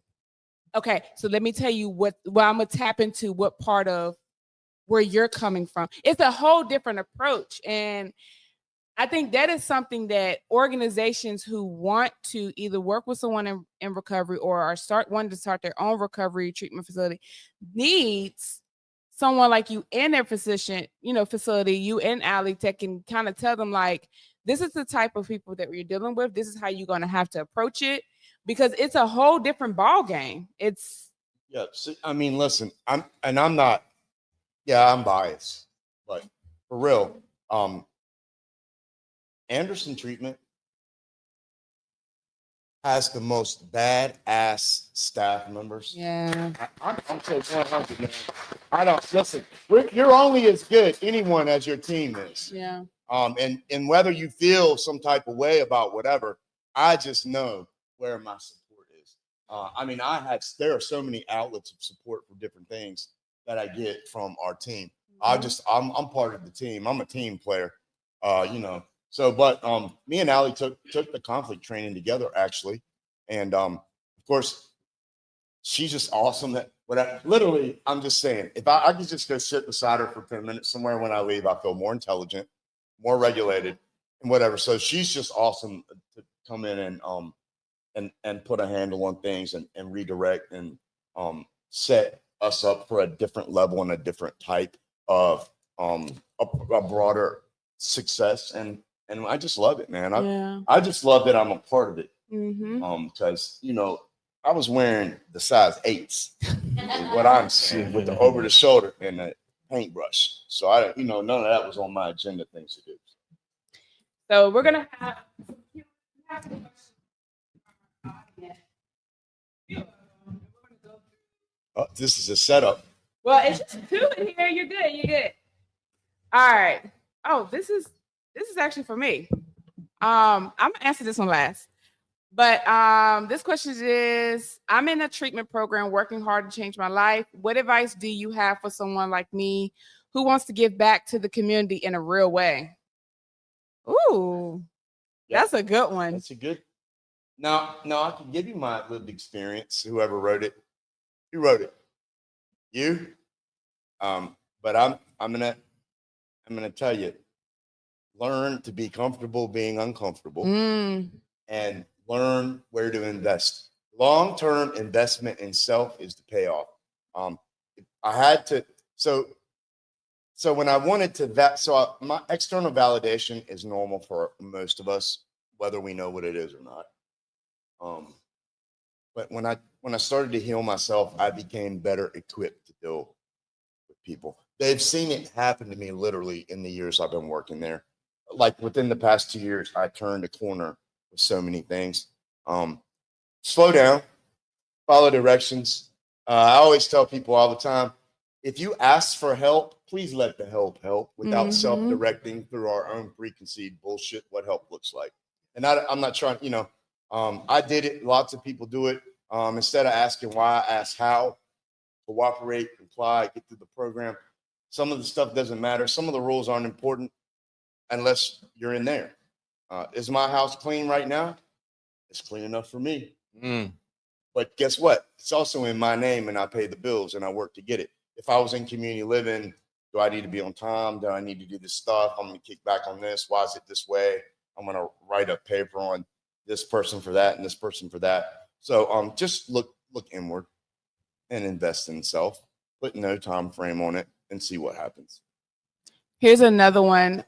Okay, so let me tell you what I'm gonna tap into what part of where you're coming from. It's a whole different approach. And I think that is something that organizations who want to either work with someone in recovery or are wanting to start their own recovery treatment facility needs someone like you in their facility, you and Allie that can kind of tell them like, this is the type of people that we're dealing with. This is how you're going to have to approach it because it's a whole different ball game. Yeah. See, I mean, listen, I'm biased, but for real, Anderson treatment has the most badass staff members. Yeah. I'm so 100, man. I don't listen. You're only as good anyone as your team is. Yeah. And whether you feel some type of way about whatever, I just know where my support is. I mean, there are so many outlets of support for different things that I get from our team. I'm part of the team. I'm a team player. So, but me and Allie took the conflict training together actually, and of course, she's just awesome. I'm just saying, if I could just go sit beside her for 10 minutes somewhere when I leave, I feel more intelligent, more regulated, and whatever. So she's just awesome to come in and put a handle on things and redirect and set us up for a different level and a different type of a broader success. And I just love it, man. I just love that I'm a part of it. Because I was wearing the size 8s, is what I'm saying, with the over the shoulder and the paintbrush. So none of that was on my agenda things to do. So we're gonna have this is a setup. Well, it's just 2 in here. You're good. You're good. All right. Oh, this is actually for me. I'm gonna answer this one last. But this question is, I'm in a treatment program working hard to change my life. What advice do you have for someone like me who wants to give back to the community in a real way? Ooh, that's a good one. That's a good. Now I can give you my lived experience. Whoever wrote it, who wrote it? You. But I'm gonna tell you, learn to be comfortable being uncomfortable, and learn where to invest. Long-term investment in self is the payoff. I had to. So when I wanted to my external validation is normal for most of us, whether we know what it is or not. But when I started to heal myself, I became better equipped to deal with people. They've seen it happen to me literally in the years I've been working there. Like within the past 2 years, I turned a corner with so many things. Slow down, follow directions. I always tell people all the time, if you ask for help, please let the help without self-directing through our own preconceived bullshit what help looks like. And I'm not trying, I did it. Lots of people do it. Instead of asking why, ask how. Cooperate, comply, get through the program. Some of the stuff doesn't matter. Some of the rules aren't important unless you're in there. Is my house clean right now? It's clean enough for me. But guess what? It's also in my name, and I pay the bills and I work to get it. If I was in community living, do I need to be on time? Do I need to do this stuff? I'm going to kick back on this. Why is it this way? I'm going to write a paper on this person for that and this person for that. So just look inward and invest in self. Put no time frame on it and see what happens. Here's another one.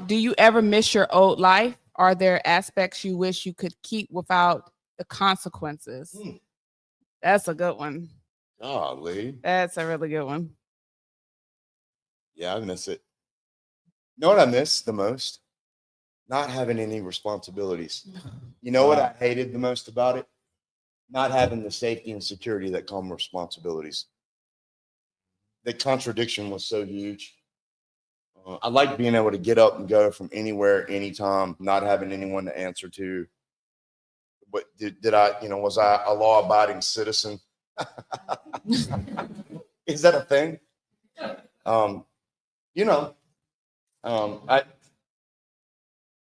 Do you ever miss your old life? Are there aspects you wish you could keep without the consequences? That's a good one. Golly. That's a really good one. Yeah, I miss it. You know what I miss the most? Not having any responsibilities. You know what I hated the most about it? Not having the safety and security that come with responsibilities. The contradiction was so huge. I like being able to get up and go from anywhere, anytime, not having anyone to answer to. But did I, was I a law-abiding citizen? Is that a thing?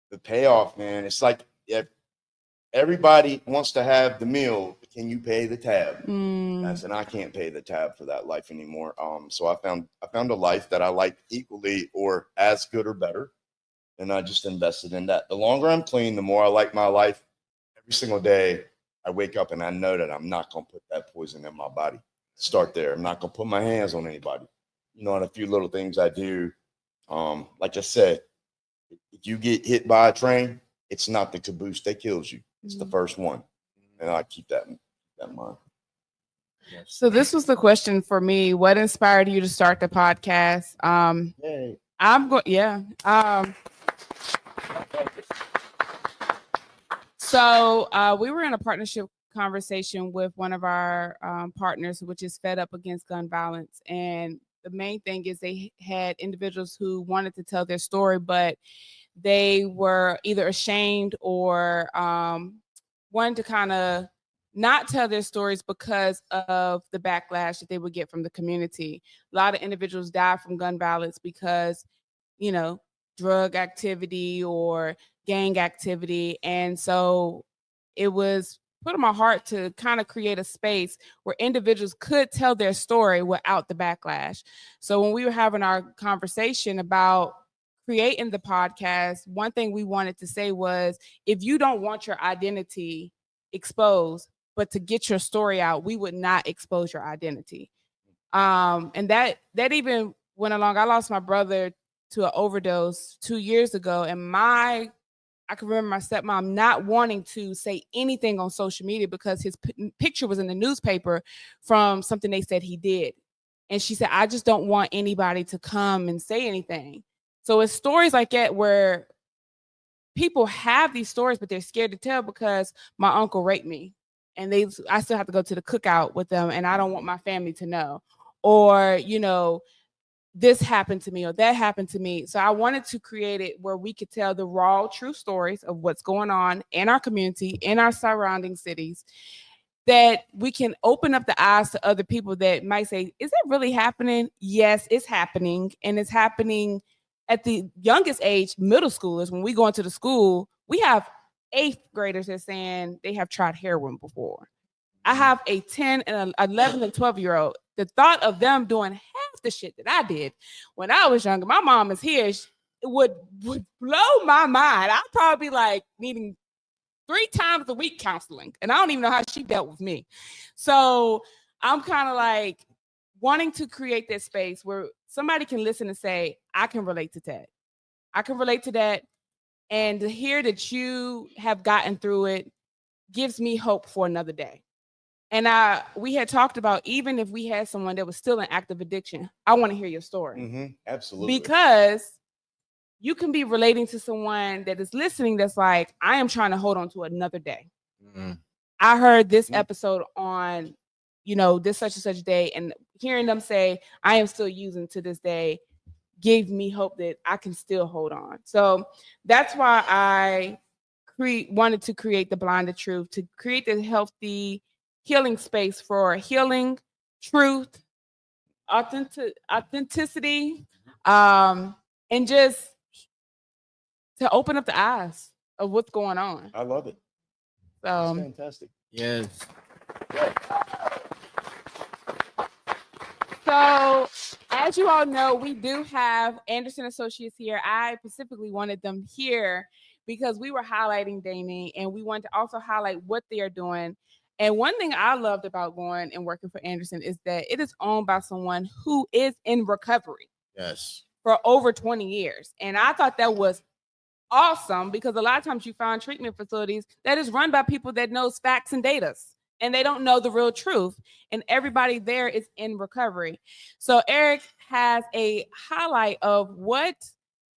The payoff, man, it's like everybody wants to have the meal, but can you pay the tab? I said, I can't pay the tab for that life anymore. So I found a life that I like equally or as good or better. And I just invested in that. The longer I'm clean, the more I like my life. Every single day I wake up and I know that I'm not going to put that poison in my body. Start there. I'm not going to put my hands on anybody. And a few little things I do. Like I said, if you get hit by a train, it's not the caboose that kills you. It's the first one. And I keep that in mind. So this was the question for me. What inspired you to start the podcast? So we were in a partnership conversation with one of our partners, which is Fed Up Against Gun Violence. And the main thing is they had individuals who wanted to tell their story, but they were either ashamed or wanted to kind of not tell their stories because of the backlash that they would get from the community. A lot of individuals die from gun violence because, drug activity or gang activity. And so it was put in my heart to kind of create a space where individuals could tell their story without the backlash. So when we were having our conversation about creating the podcast, one thing we wanted to say was, if you don't want your identity exposed, but to get your story out, we would not expose your identity. And that even went along. I lost my brother to an overdose 2 years ago, and I can remember my stepmom not wanting to say anything on social media because his picture was in the newspaper from something they said he did. And she said, I just don't want anybody to come and say anything. So it's stories like that where people have these stories, but they're scared to tell because my uncle raped me. And I still have to go to the cookout with them, and I don't want my family to know. Or, this happened to me or that happened to me. So I wanted to create it where we could tell the raw, true stories of what's going on in our community, in our surrounding cities, that we can open up the eyes to other people that might say, is that really happening? Yes, it's happening. And it's happening at the youngest age, middle schoolers. When we go into the school, we have 8th graders that saying they have tried heroin before. I have a 10 and 11 and 12-year-old. The thought of them doing half the shit that I did when I was younger, my mom is here, it would blow my mind. I'd probably be like needing 3 times a week counseling. And I don't even know how she dealt with me. So I'm kind of like wanting to create this space where somebody can listen and say, I can relate to that. I can relate to that. And to hear that you have gotten through it gives me hope for another day. And we had talked about, even if we had someone that was still in active addiction, I want to hear your story. Mm-hmm. Absolutely. Because you can be relating to someone that is listening that's like, I am trying to hold on to another day. Mm-hmm. I heard this episode on, this such and such day, and hearing them say, I am still using to this day, gave me hope that I can still hold on. So that's why I wanted to create the Blinded Truth, to create this healthy healing space for healing, truth, authenticity, and just to open up the eyes of what's going on. I love it. So that's fantastic. Yes. So, as you all know, we do have Anderson Associates here. I specifically wanted them here because we were highlighting Danny, and we wanted to also highlight what they are doing. And one thing I loved about going and working for Anderson is that it is owned by someone who is in recovery. Yes. For over 20 years. And I thought that was awesome because a lot of times you find treatment facilities that is run by people that knows facts and datas and they don't know the real truth, and everybody there is in recovery. So Eric has a highlight of what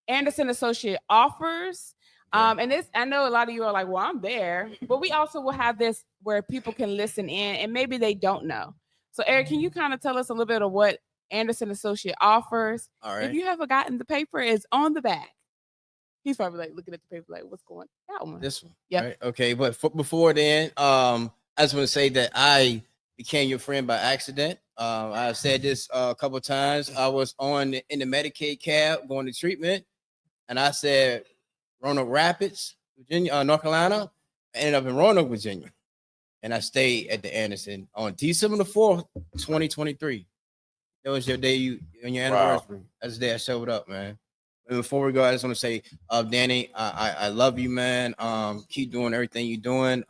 Anderson Associate offers. And this, I know a lot of you are like, well, I'm there, but we also will have this where people can listen in and maybe they don't know. So Eric, can you kind of tell us a little bit of what Anderson Associate offers? All right. If you haven't gotten the paper, it's on the back. He's probably like looking at the paper like, what's going on? That one. This one. Yeah. Right? Okay, but before then, I just want to say that I became your friend by accident. I've said this a couple of times. I was in the Medicaid cab going to treatment, and I said Roanoke Rapids, Virginia, North Carolina. I ended up in Roanoke, Virginia, and I stayed at the Anderson on December the 4th, 2023. That was your day, on your anniversary. Wow. That's the day I showed up, man. And before we go, I just want to say, Danny, I love you, man. Keep doing everything you're doing.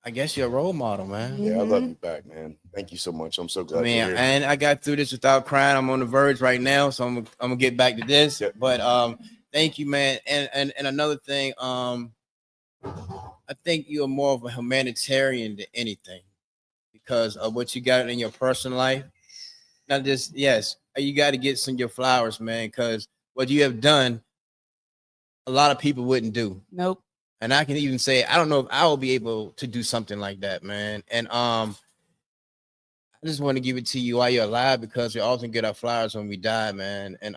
I guess you're a role model, man. Yeah, I love you back, man. Thank you so much. I'm so glad. Man, and I got through this without crying. I'm on the verge right now, so I'm gonna get back to this. Yep. But thank you, man. And another thing, I think you're more of a humanitarian than anything because of what you got in your personal life. Not just, yes, you got to get some of your flowers, man, because what you have done, a lot of people wouldn't do. Nope. And I can even say, I don't know if I will be able to do something like that, man. And I just want to give it to you while you're alive because we often get our flowers when we die, man. And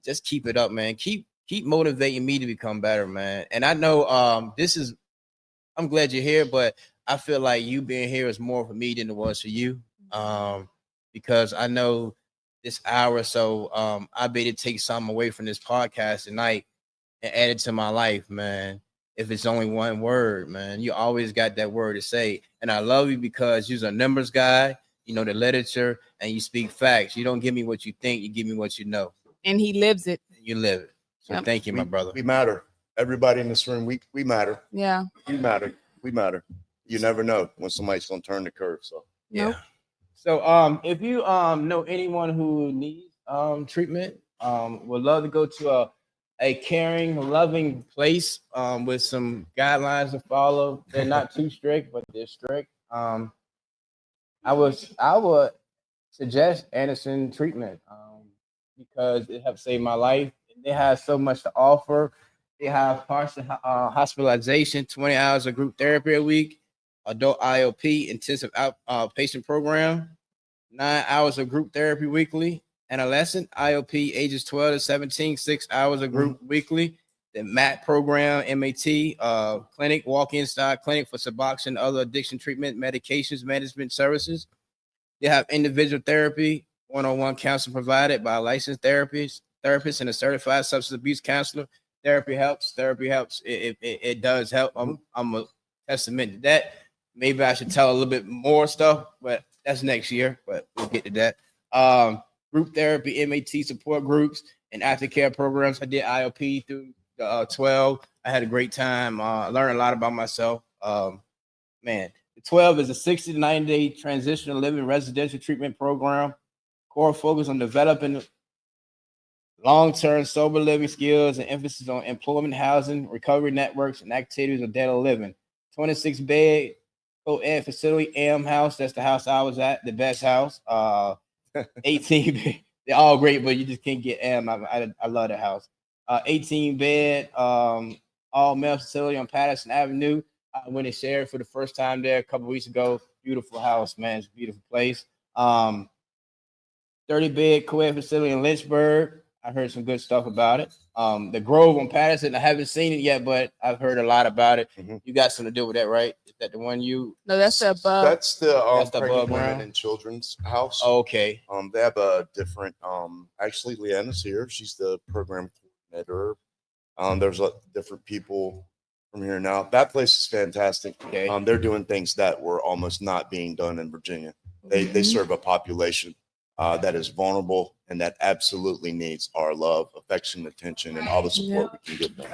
just keep it up, man. Keep motivating me to become better, man. And I know I'm glad you're here, but I feel like you being here is more for me than it was for you. Because I know this hour or so, I better take something away from this podcast tonight and add it to my life, man. If it's only one word, man, you always got that word to say. And I love you because you're a numbers guy, you know the literature, and you speak facts. You don't give me what you think, you give me what you know. And he lives it. You live it. So thank you, my brother. We matter. Everybody in this room, we matter. Yeah. We matter. We matter. You never know when somebody's gonna turn the curve. So yeah. So if you know anyone who needs treatment, would love to go to a caring, loving place with some guidelines to follow. They're not too strict, but they're strict. I would suggest Anderson treatment because it helped save my life. They have so much to offer. They have partial hospitalization, 20 hours of group therapy a week, adult IOP, intensive outpatient program, 9 hours of group therapy weekly, adolescent IOP ages 12 to 17, 6 hours of group weekly, the MAT program, MAT, clinic, walk-in style clinic for Suboxone, other addiction treatment, medications, management services. They have individual therapy, one-on-one counseling provided by a licensed therapist and a certified substance abuse counselor. Therapy helps. It does help. I'm a testament to that. Maybe I should tell a little bit more stuff, but that's next year. But we'll get to that. Group therapy, MAT support groups, and aftercare programs. I did IOP through 12. I had a great time. Learned a lot about myself. Man, the 12 is a 60 to 90-day transitional living residential treatment program. Core focus on developing long-term sober living skills and emphasis on employment, housing, recovery networks, and activities of daily living. 26-bed co-ed facility, AM house. That's the house I was at, the best house. 18 they're all great, but you just can't get AM. I love the house. 18-bed, all male facility on Patterson Avenue. I went and shared for the first time there a couple of weeks ago. Beautiful house, man. It's a beautiful place. 30-bed co-ed facility in Lynchburg. I heard some good stuff about it. The Grove on Patterson, I haven't seen it yet, but I've heard a lot about it. Mm-hmm. You got something to do with that, right? Is that the one you? No, that's the above. That's the pregnant women and children's house. Oh, okay. They have a different. Actually, Leanna's here. She's the program coordinator. There's different people from here now. That place is fantastic. Okay. They're doing things that were almost not being done in Virginia. They serve a population that is vulnerable and that absolutely needs our love, affection, attention, and all the support we can give them.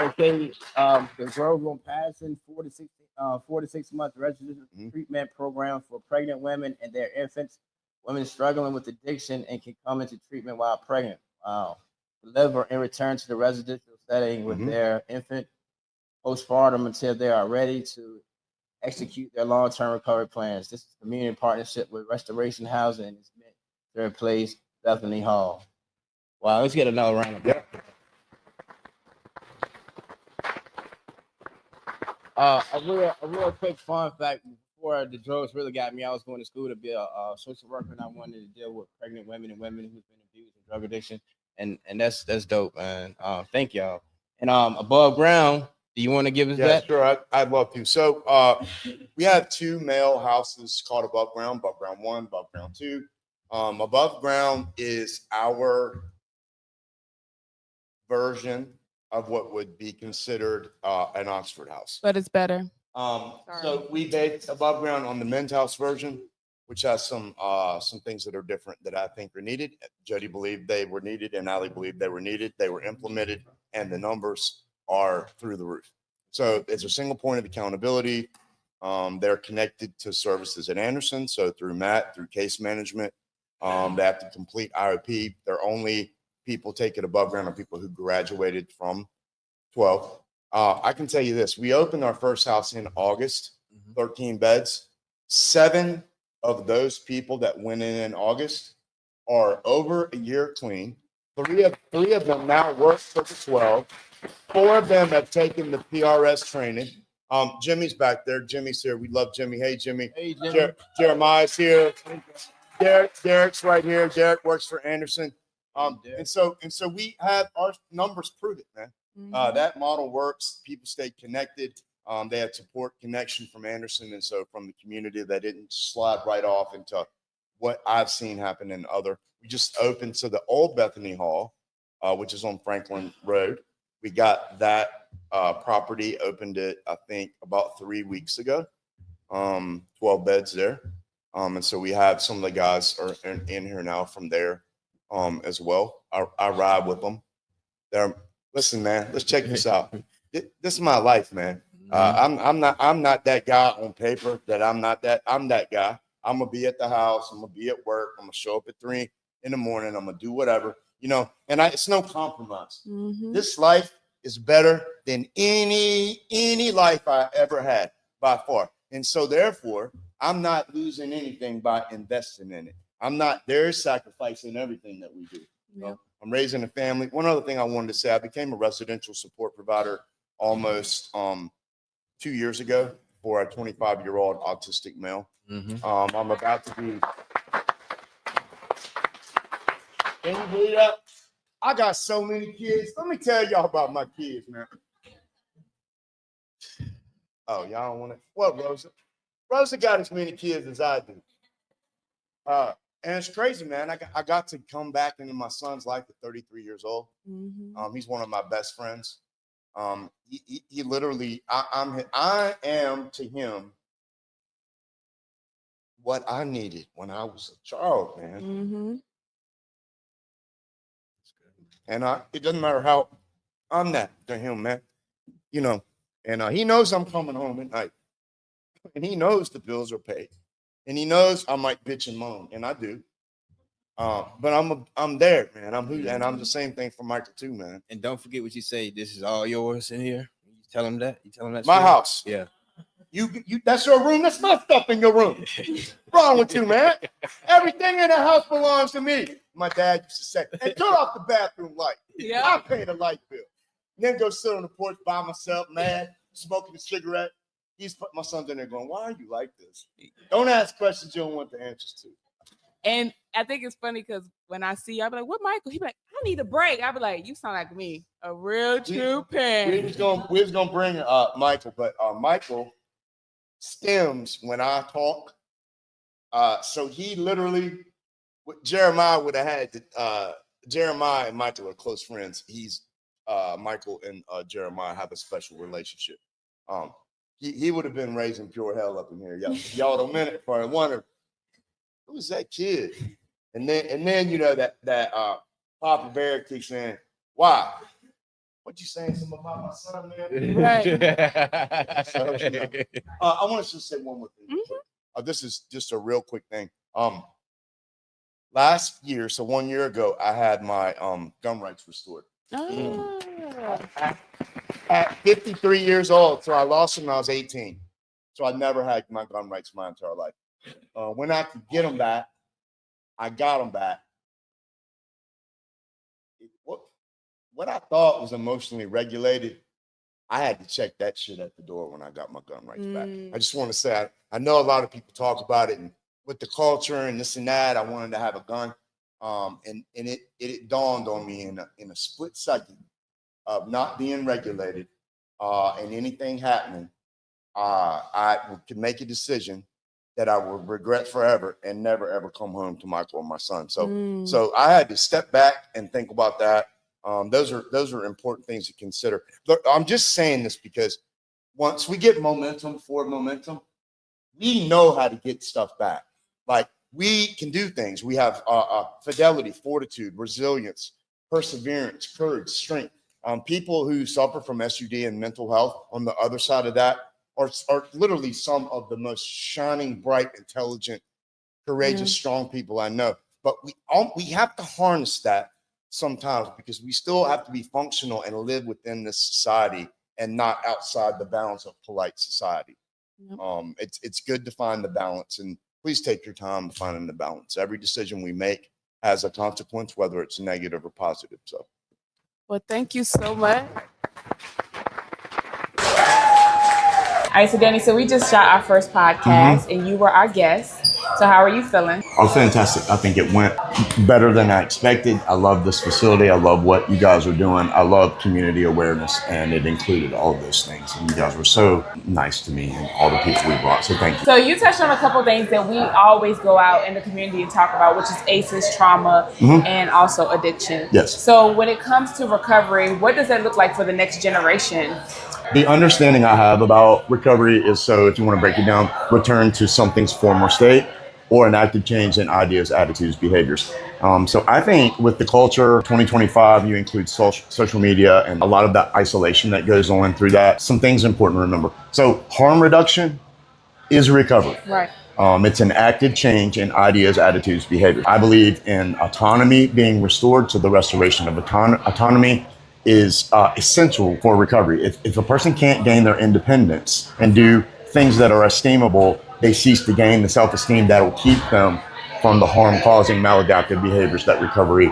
Okay, the Grove on passing 4 to 6 month residential treatment program for pregnant women and their infants. Women struggling with addiction and can come into treatment while pregnant. Deliver and return to the residential setting with their infant postpartum until they are ready to execute their long-term recovery plans. This is a community partnership with Restoration Housing and it's meant to replace Bethany Hall. Wow, let's get another round of applause. A real quick fun fact before the drugs really got me, I was going to school to be a social worker and I wanted to deal with pregnant women and women who've been abused and drug addiction. And that's dope, man. Thank y'all. And above ground, do you want to give us that? Sure. I'd love to. So we have 2 male houses called Above Ground 1, Above Ground 2. Above Ground is our version of what would be considered an Oxford house. But it's better. So we based Above Ground on the men's house version, which has some things that are different that I think are needed. Jody believed they were needed, and Ali believed they were needed. They were implemented, and the numbers are through the roof. So it's a single point of accountability. They're connected to services at Anderson. So through Matt, through case management, they have to complete IOP. They're only people take it Above Ground are people who graduated from 12. I can tell you this. We opened our first house in August, 13 beds. 7 of those people that went in August are over a year clean. 3 of them now work for the 12. 4 of them have taken the PRS training. Jimmy's back there. Jimmy's here. We love Jimmy. Hey, Jimmy. Hey, Jimmy. Jeremiah's here. Derek's right here. Derek works for Anderson. And so we have our numbers prove it, man. That model works. People stay connected. They had support connection from Anderson. And so from the community, they didn't slide right off into what I've seen happen in other. We just opened to the old Bethany Hall, which is on Franklin Road. We got that property, opened it, I think, about 3 weeks ago. 12 beds there. And so we have some of the guys are in here now from there as well. I ride with them. Listen, man, let's check this out. This is my life, man. I'm not that guy on paper that I'm that guy. I'm gonna be at the house. I'm gonna be at work. I'm gonna show up at 3 in the morning. I'm gonna do whatever, and it's no compromise. This life is better than any life I ever had by far. And so therefore, I'm not losing anything by investing in it. There's sacrifice in everything that we do. Yeah. I'm raising a family. One other thing I wanted to say, I became a residential support provider almost 2 years ago for a 25-year-old autistic male. I'm about to be. Can you believe that? I got so many kids. Let me tell y'all about my kids, man. Oh, y'all don't want to? What, Rosa? Rosa got as many kids as I do. And it's crazy, man. I got to come back into my son's life at 33 years old. He's one of my best friends. He literally, I am to him what I needed when I was a child, man. And it doesn't matter how I'm that to him, man. And he knows I'm coming home at night. And he knows the bills are paid. And he knows I might bitch and moan, and I do. But I'm there, man. And I'm the same thing for Michael too, man. And don't forget what you say. This is all yours in here. You tell him that. You tell him that. My house. Yeah. You that's your room. That's my stuff in your room. What's wrong with you, man? Everything in the house belongs to me. My dad used to say, and turn off the bathroom light. Yeah. I'll pay the light bill. And then go sit on the porch by myself, mad, smoking a cigarette. My son's in there going, why are you like this? Don't ask questions you don't want the answers to. And I think it's funny because when I see you, I'll be like, what, Michael? He'd be like, I need a break. I'll be like, you sound like me. A real true parent. We was gonna bring Michael, but Michael stems when I talk. So he literally, Jeremiah would have had Jeremiah and Michael are close friends. Michael and Jeremiah have a special relationship. He would have been raising pure hell up in here. Y'all don't minute for wonder who's that kid? And then you know that Papa Bear keeps saying, "Why? What you saying something about my son, man?" Right. So, I want to just say one more thing. This is just a real quick thing. Last year, so 1 year ago, I had my gun rights restored. Oh. At 53 years old, so I lost them when I was 18. So I never had my gun rights my entire life. When I could get them back, I got them back. What I thought was emotionally regulated, I had to check that shit at the door when I got my gun rights back. I just want to say, I know a lot of people talk about it, and with the culture and this and that, I wanted to have a gun. And it dawned on me in a split second of not being regulated and anything happening, I could make a decision that I will regret forever and never ever come home to Michael or my son. So I had to step back and think about that. Those are important things to consider. Look, I'm just saying this because once we get forward momentum, we know how to get stuff back. Like, we can do things. We have fidelity, fortitude, resilience, perseverance, courage, strength. People who suffer from SUD and mental health on the other side of that are literally some of the most shining, bright, intelligent, courageous, strong people I know. But we have to harness that sometimes because we still have to be functional and live within this society and not outside the bounds of polite society. It's good to find the balance, and please take your time finding the balance. Every decision we make has a consequence, whether it's negative or positive. So, Well, thank you so much. All right, so Danny, so we just shot our first podcast and you were our guest. So how are you feeling? Oh, fantastic. I think it went better than I expected. I love this facility. I love what you guys are doing. I love community awareness, and it included all of those things. And you guys were so nice to me and all the people we brought. So thank you. So you touched on a couple things that we always go out in the community and talk about, which is ACEs, trauma, and also addiction. Yes. So when it comes to recovery, what does that look like for the next generation? The understanding I have about recovery is, so if you want to break it down, return to something's former state or an active change in ideas, attitudes, behaviors. So I think with the culture 2025, you include social media and a lot of that isolation that goes on through that. Some things important to remember. So harm reduction is recovery. Right. It's an active change in ideas, attitudes, behaviors. I believe in autonomy being restored, so the restoration of autonomy is essential for recovery. If a person can't gain their independence and do things that are esteemable, they cease to gain the self-esteem that will keep them from the harm-causing maladaptive behaviors that recovery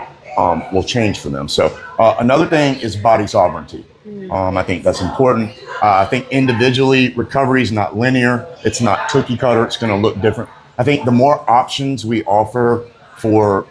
will change for them. So another thing is body sovereignty. I think that's important. I think individually, recovery is not linear. It's not cookie cutter. It's going to look different. I think the more options we offer for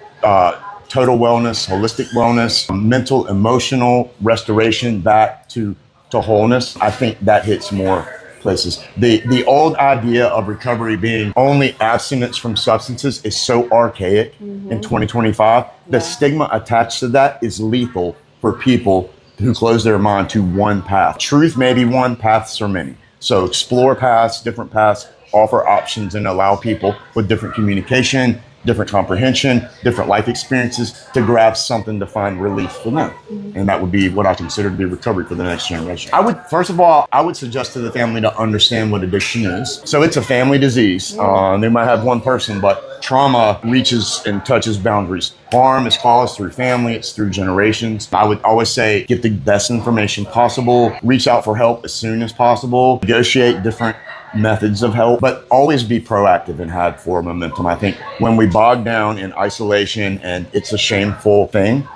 total wellness, holistic wellness, mental, emotional restoration back to wholeness, I think that hits more places. The old idea of recovery being only abstinence from substances is so archaic in 2025. The stigma attached to that is lethal for people who close their mind to one path. Truth may be one, paths are many. So explore paths, different paths, offer options, and allow people with different communication, different comprehension, different life experiences to grasp something to find relief for them. And that would be what I consider to be recovery for the next generation. First of all, I would suggest to the family to understand what addiction is. So it's a family disease. They might have one person, but trauma reaches and touches boundaries. Harm is caused through family, it's through generations. I would always say, get the best information possible, reach out for help as soon as possible, negotiate different methods of help, but always be proactive and have forward momentum. I think when we bog down in isolation and it's a shameful thing,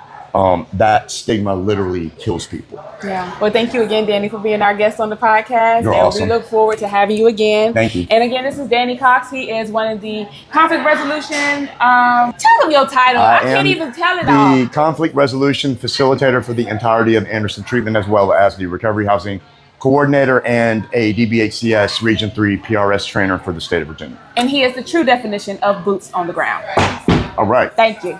that stigma literally kills people. Yeah. Well, thank you again, Danny, for being our guest on the podcast. You're and awesome. We look forward to having you again. Thank you. And again, this is Danny Cox. He is one of the conflict resolution. Tell them your title. I can't even tell it all. The conflict resolution facilitator for the entirety of Anderson treatment, as well as the recovery housing coordinator and a DBHCS Region 3 PRS trainer for the state of Virginia. And he is the true definition of boots on the ground. All right. Thank you.